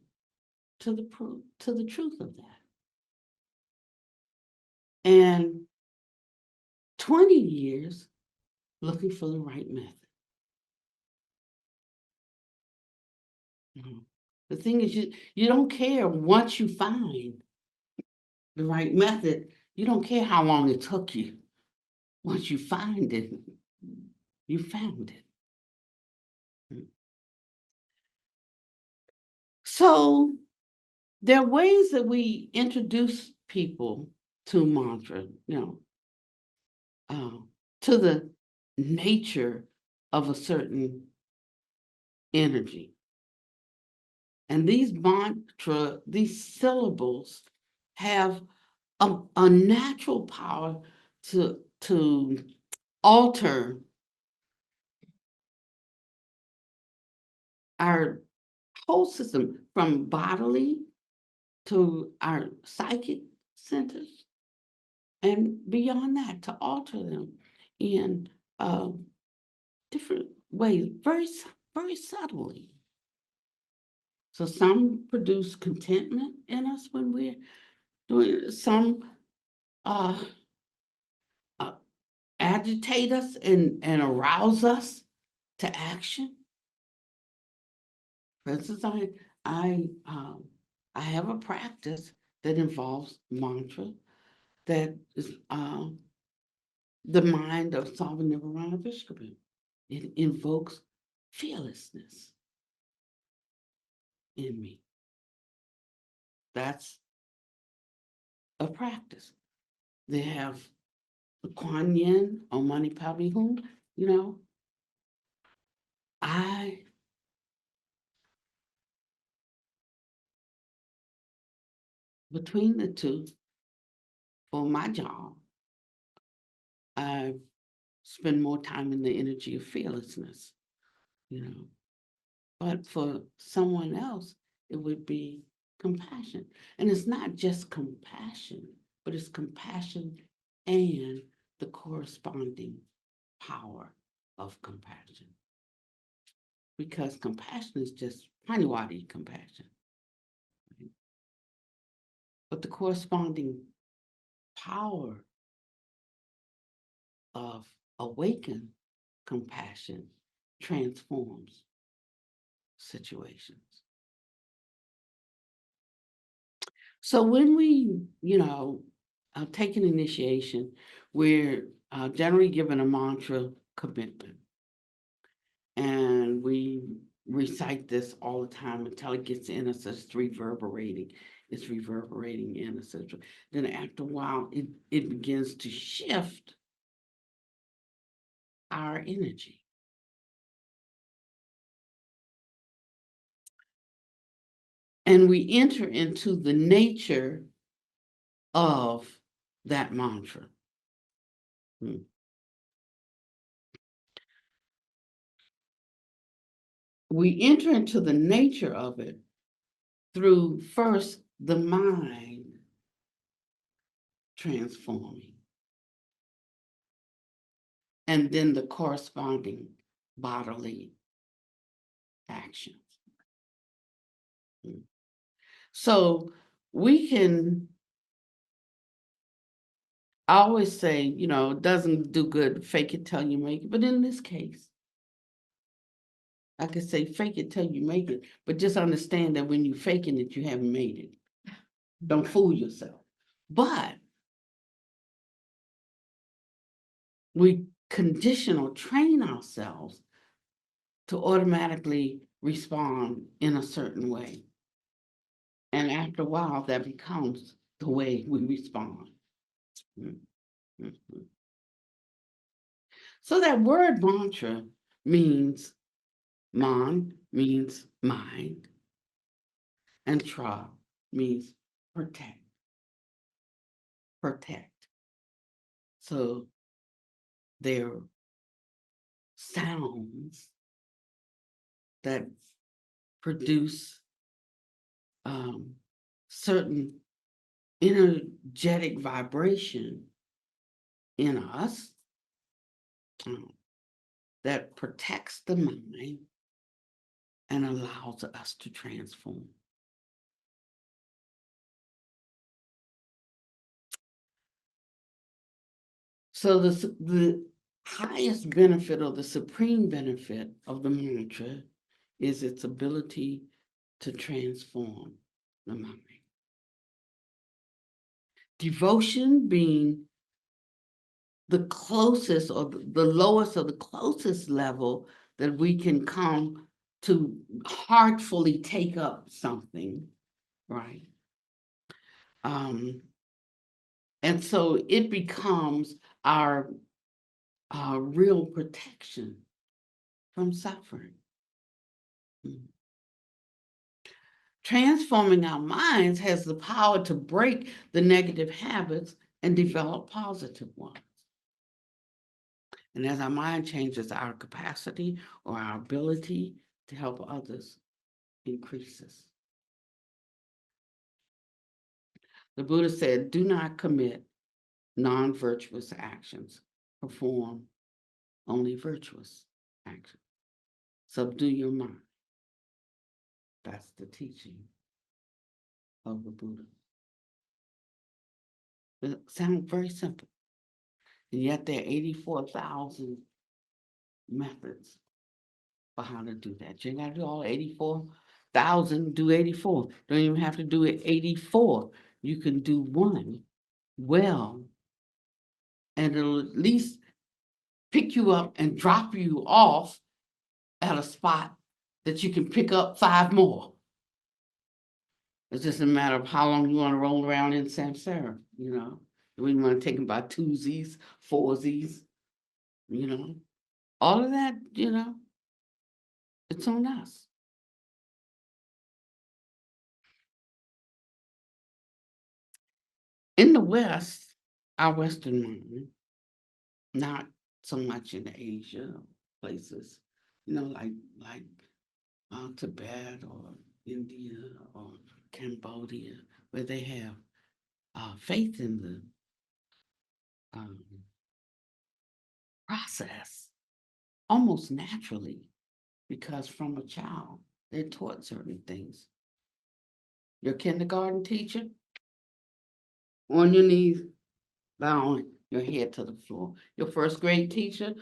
to the truth of that. And 20 years looking for the right method. The thing is, you don't care once you find the right method, you don't care how long it took you. Once you find it, you found it. So there are ways that we introduce people to mantra, to the nature of a certain energy. And these syllables have a natural power to alter our whole system from bodily to our psychic centers And beyond that, to alter them in different ways, very subtly. So some produce contentment in us when we're doing it. Some uh, uh, agitate us and arouse us to action. For instance, I have a practice that involves mantra that is the mind of Swami Nivarana Vishkabu. It invokes fearlessness in me. That's a practice. They have the Kuan Yin, Om Mani Padme Hum, you know. I Between the two, for my job, I spend more time in the energy of fearlessness, you know. But for someone else, it would be compassion. And it's not just compassion, but it's compassion and the corresponding power of compassion. Because compassion is just Pannavati compassion. Right? But the corresponding power of awakened compassion transforms situations. So when we, take an initiation, we're generally given a mantra commitment. And we recite this all the time until it gets in us, it's reverberating. It's reverberating in us. Then after a while, it begins to shift our energy. And we enter into the nature of that mantra. We enter into the nature of it through first the mind transforming, and then the corresponding bodily actions. So we can always say, it doesn't do good, fake it till you make it. But in this case, I could say fake it till you make it, but just understand that when you're faking it, you haven't made it. Don't fool yourself. But we condition or train ourselves to automatically respond in a certain way. And after a while, that becomes the way we respond. Mm-hmm. So that word mantra means means mind, and tra means protect. Protect. So they're sounds that produce certain energetic vibration in us that protects the mind and allows us to transform. So the highest benefit or the supreme benefit of the mantra is its ability to transform the mind. Devotion being the closest or the lowest or the closest level that we can come to heartfully take up something, right? And so it becomes our real protection from suffering. Transforming our minds has the power to break the negative habits and develop positive ones. And as our mind changes, our capacity or our ability to help others increases. The Buddha said, do not commit non-virtuous actions. Perform only virtuous actions. Subdue your mind. That's the teaching of the Buddha. It sounds very simple. And yet there are 84,000 methods for how to do that. You ain't got to do all 84,000, do 84. Don't even have to do it 84. You can do one well, and it'll at least pick you up and drop you off at a spot that you can pick up 5 more. It's just a matter of how long you want to roll around in samsara, you know. We want to take them by twosies, foursies, you know. All of that, you know, it's on us. In the West, our Western mind, not so much in Asia places, you know, like Tibet or India or Cambodia, where they have faith in the process almost naturally, because from a child they're taught certain things. Your kindergarten teacher, on your knees, bowing your head to the floor. Your first grade teacher,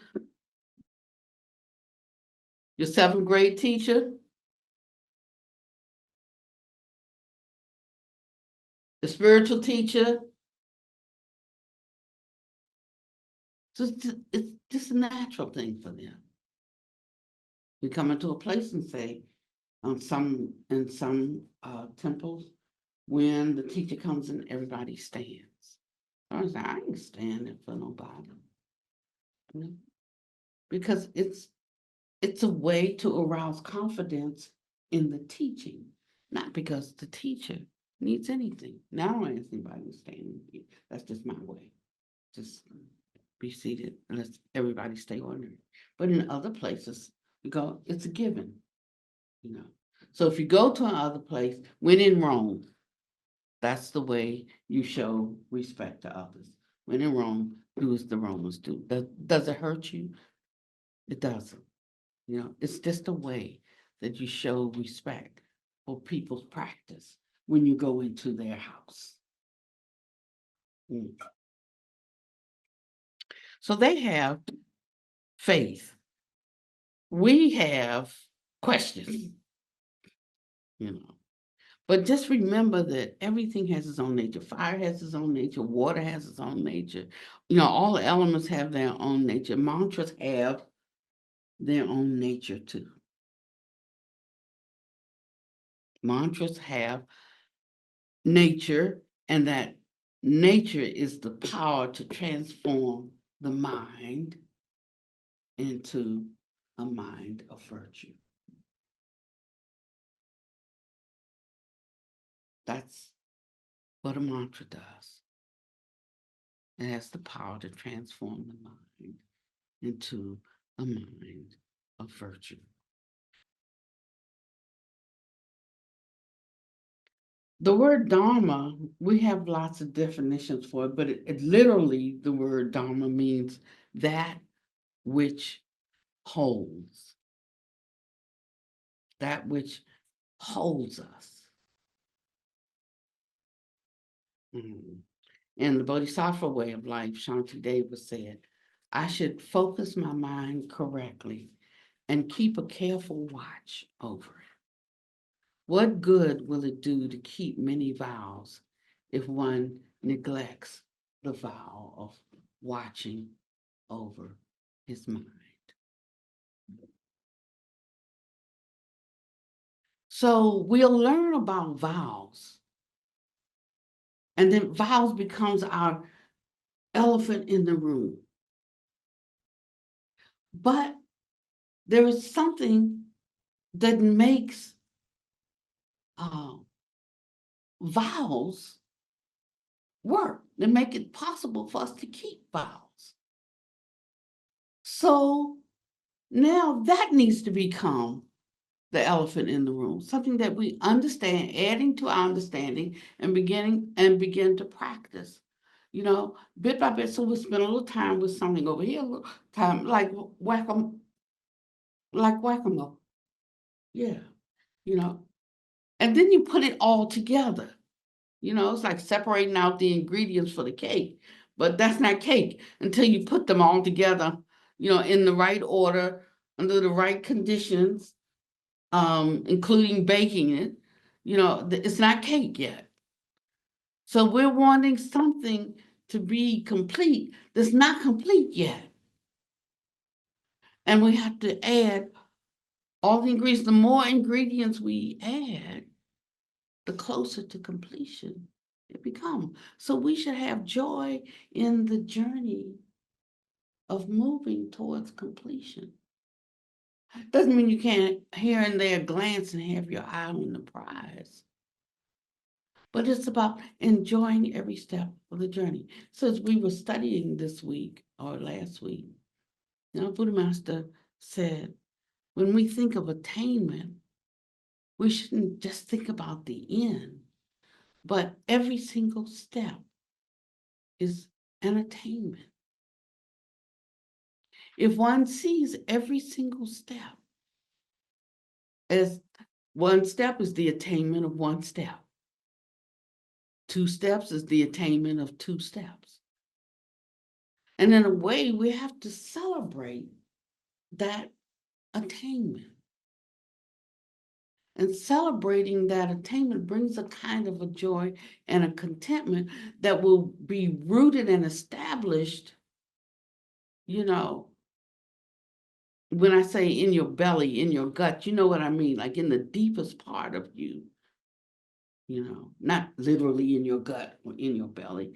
your 7th grade teacher, the spiritual teacher. It's just a natural thing for them. We come into a place and say, in some temples, when the teacher comes in, everybody stands. I was like, I ain't standing for nobody. Because it's a way to arouse confidence in the teaching, not because the teacher needs anything. Now I don't ask anybody to stand. That's just my way. Just be seated and let everybody stay ordinary. But in other places, you go, it's a given, you know. So if you go to another place, when in Rome, that's the way you show respect to others. When in Rome, do as the Romans do. Does it hurt you? It doesn't. You know, it's just a way that you show respect for people's practice when you go into their house. So they have faith. We have questions, you know. But just remember that everything has its own nature. Fire has its own nature. Water has its own nature. You know, all the elements have their own nature. Mantras have their own nature too. Mantras have nature, and that nature is the power to transform the mind into a mind of virtue. That's what a mantra does. It has the power to transform the mind into a mind of virtue. The word dharma, we have lots of definitions for it, but it literally, the word dharma means that which holds, that which holds us. In the Bodhisattva way of life, Shantideva said, I should focus my mind correctly and keep a careful watch over it. What good will it do to keep many vows if one neglects the vow of watching over his mind? So we'll learn about vows, and then vows becomes our elephant in the room. But there is something that makes vows work, that make it possible for us to keep vows. So now that needs to become the elephant in the room, something that we understand, adding to our understanding and begin to practice. bit by bit. So we spend a little time with something over here, a little time like whack-a-mole. Yeah, you know. And then you put it all together. It's like separating out the ingredients for the cake, but that's not cake until you put them all together, in the right order, under the right conditions, including baking it. It's not cake yet. So we're wanting something to be complete that's not complete yet. And we have to add all the ingredients. The more ingredients we add, the closer to completion it becomes. So we should have joy in the journey of moving towards completion. Doesn't mean you can't here and there glance and have your eye on the prize. But it's about enjoying every step of the journey. So as we were studying this week or last week, Buddha Master said, when we think of attainment, we shouldn't just think about the end, but every single step is an attainment. If one sees every single step as one step is the attainment of one step, 2 steps is the attainment of 2 steps. And in a way, we have to celebrate that attainment. And celebrating that attainment brings a kind of a joy and a contentment that will be rooted and established, when I say in your belly, in your gut, you know what I mean, like in the deepest part of you, not literally in your gut or in your belly,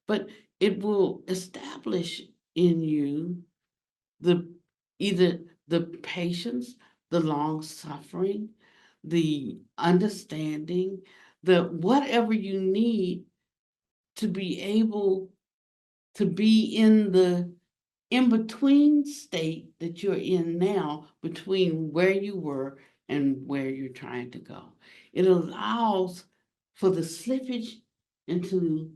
but it will establish in you either the patience, the long suffering, the understanding, the whatever you need to be able to be in the in-between state that you're in now between where you were and where you're trying to go. It allows for the slippage into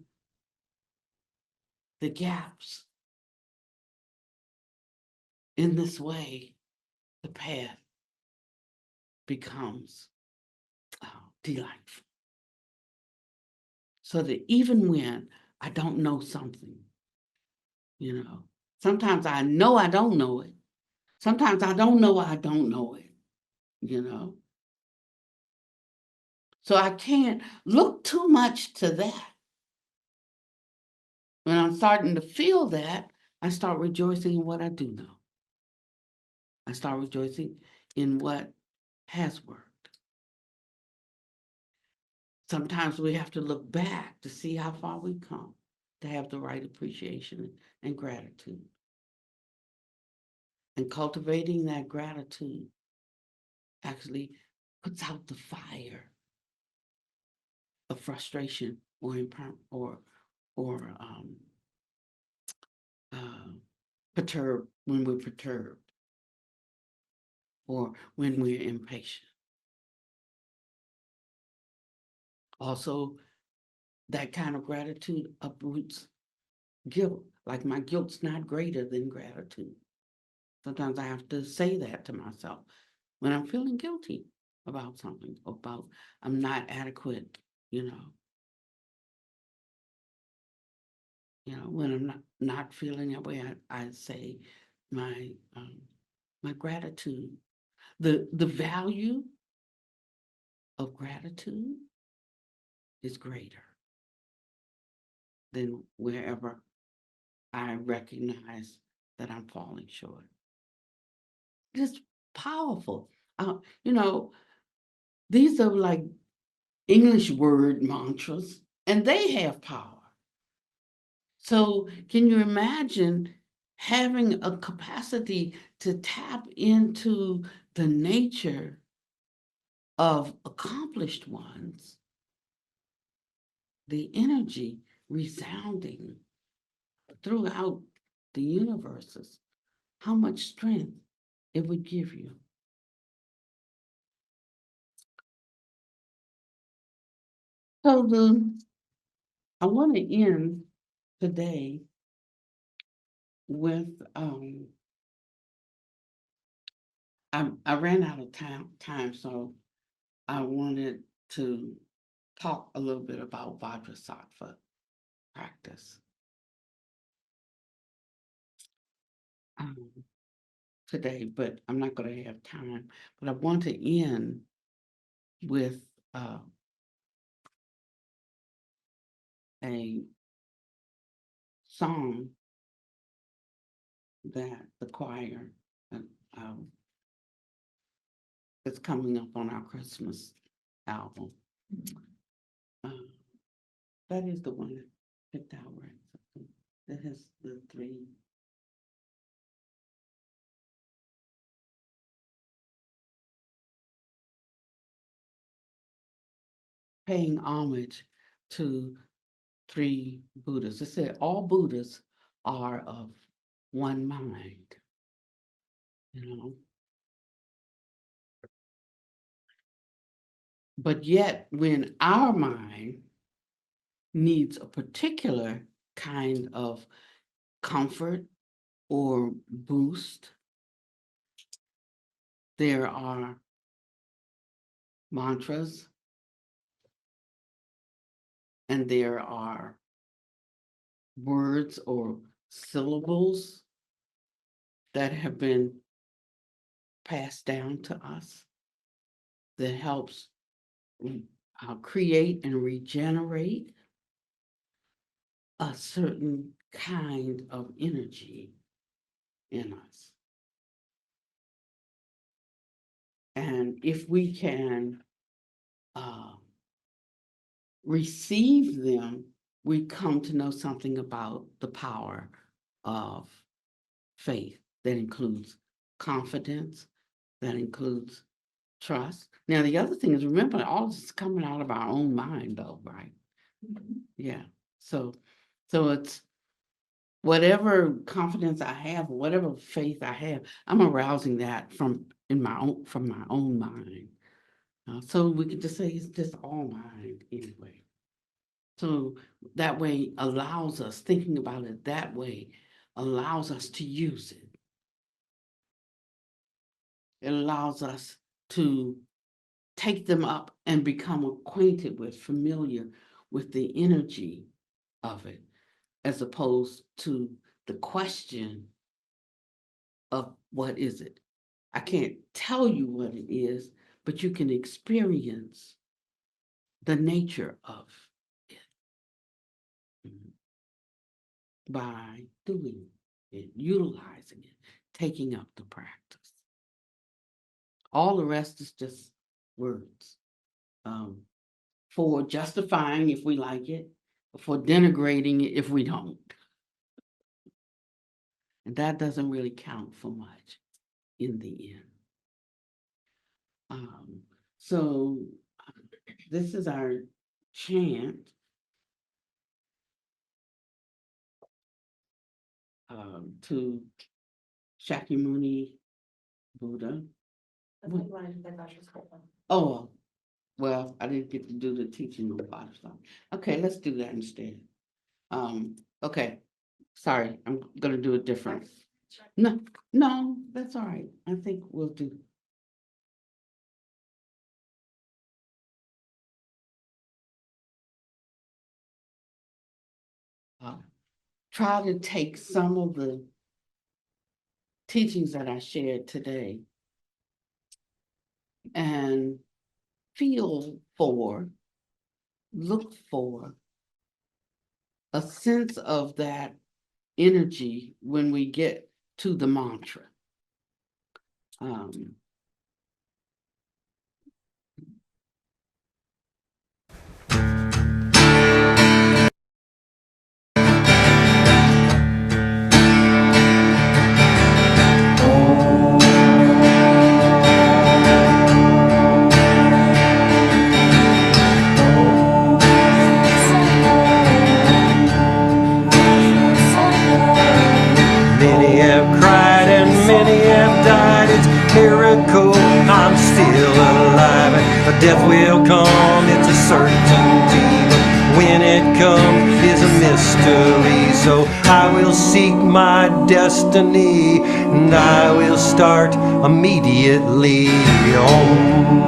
the gaps. In this way, the path becomes delightful. So that even when I don't know something, sometimes I know I don't know it. Sometimes I don't know I don't know it, So I can't look too much to that. When I'm starting to feel that, I start rejoicing in what I do know. I start rejoicing in what has worked. Sometimes we have to look back to see how far we've come, to have the right appreciation and gratitude. And cultivating that gratitude actually puts out the fire of frustration or perturbed when we're perturbed or when we're impatient. Also, that kind of gratitude uproots guilt. Like my guilt's not greater than gratitude. Sometimes I have to say that to myself when I'm feeling guilty about something, about I'm not adequate, when I'm not feeling that way, I say my my gratitude, the value of gratitude is greater than wherever I recognize that I'm falling short. It's powerful. You know, these are like English word mantras, and they have power. So, can you imagine having a capacity to tap into the nature of accomplished ones, the energy resounding throughout the universes, how much strength it would give you? So, I want to end today with I ran out of time, so I wanted to talk a little bit about Vajrasattva practice today, but I'm not going to have time. But I want to end with a song that the choir is coming up on our Christmas album. That is the one that picked out, right? That has the three. Paying homage to three Buddhas. It said all Buddhas are of one mind, you know. But yet, when our mind needs a particular kind of comfort or boost, there are mantras and there are words or syllables that have been passed down to us that helps create and regenerate a certain kind of energy in us. And if we can receive them, we come to know something about the power of faith. That includes confidence, that includes trust. Now, the other thing is, remember, all this is coming out of our own mind, though, right? Mm-hmm. Yeah. So it's whatever confidence I have, whatever faith I have, I'm arousing that from my own mind. So we could just say it's just all mind anyway. So that way allows us, thinking about it that way, allows us to use it. It allows us to take them up and become acquainted with, familiar with the energy of it, as opposed to the question of what is it? I can't tell you what it is, but you can experience the nature of it by doing it, utilizing it, taking up the practice. All the rest is just words for justifying if we like it, for denigrating it if we don't. And that doesn't really count for much in the end. So this is our chant. To Shakyamuni Buddha. Oh, well, I didn't get to do the teaching on Vajrasattva. Okay, let's do that instead. Okay, sorry, I'm gonna do it different. No, that's all right. I think we'll do. Try to take some of the teachings that I shared today and look for a sense of that energy when we get to the mantra. Many have cried and many have died. It's a miracle I'm still alive. And death will come, it's a certainty. But when it comes is a mystery. So I will seek my destiny, and I will start immediately. Om.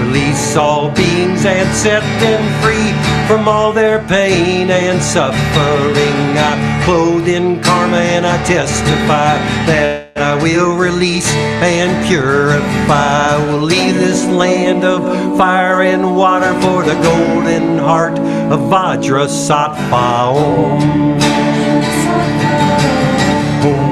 Release all beings and set them free from all their pain and suffering. I clothe in karma and I testify that I will release and purify. I will leave this land of fire and water for the golden heart of Vajrasattva. Om. Om.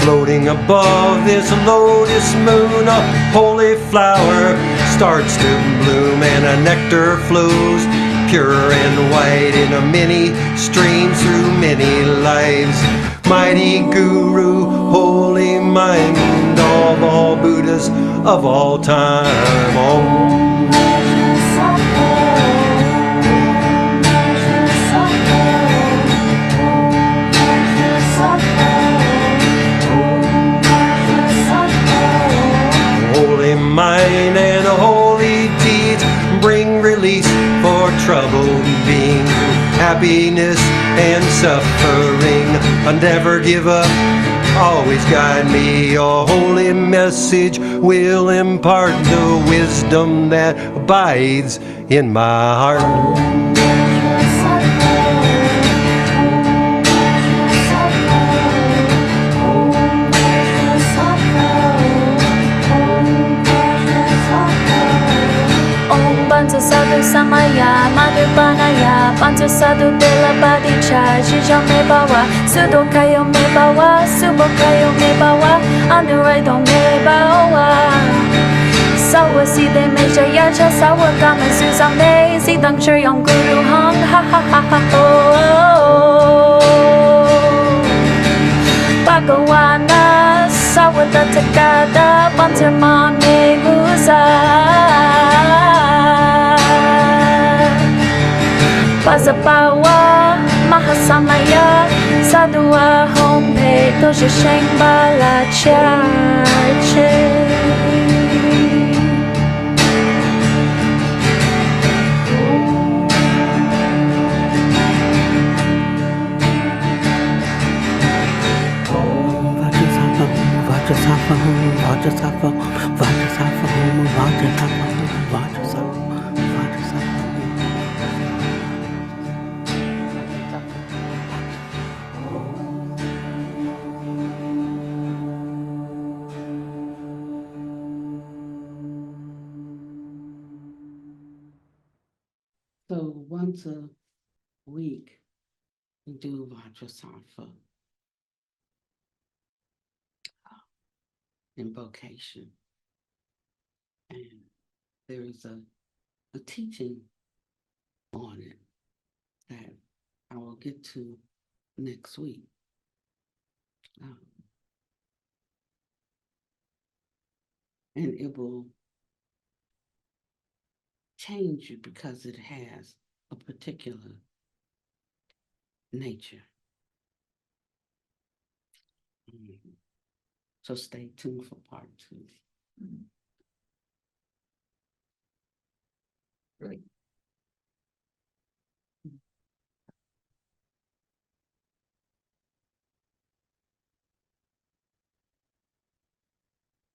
Floating above this lotus moon, a holy flower starts to bloom, and a nectar flows pure and white in a many streams through many lives. Mighty Guru, holy mind of all Buddhas of all time. Om. Mind and holy deeds bring release for troubled beings, happiness and suffering. I never give up, always guide me. Your holy message will impart the wisdom that abides in my heart. Sadhu Samaya, Madhubanaya, Pancha Sadhu Dela Badicha, Shija Me Bawa, Sudo Kayo Me Bawa, Subo Kayo Me Bawa, Anuredo Me Bawa. Sawa Si De Me Jayacha, Sawa Kama Susam Me, Si Dang Sher Yong Guru Hong, Ha Ha Ha Ha Ho. Bhagawana, Sawa Datakada, Pancha Ma Me Musa. Pazapawa, Mahasamaya, Sadhua Hompe, Doja Sheng Bala Chache. So once a week, we do Vajrasattva invocation. And there is a teaching on it that I will get to next week. And it will change you because it has a particular nature. So stay tuned for part 2. Great.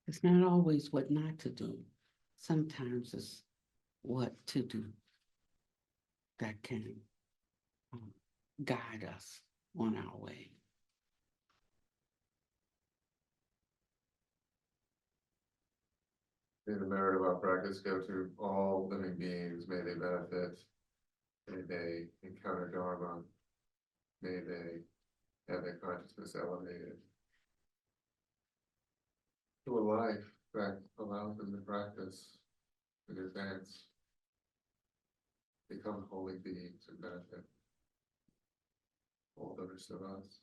It's not always what not to do. Sometimes it's what to do that can guide us on our way. May the merit of our practice go to all living beings. May they benefit. May they encounter dharma. May they have their consciousness elevated to a life that allows them to practice and advance, become holy beings and benefit all the rest of us.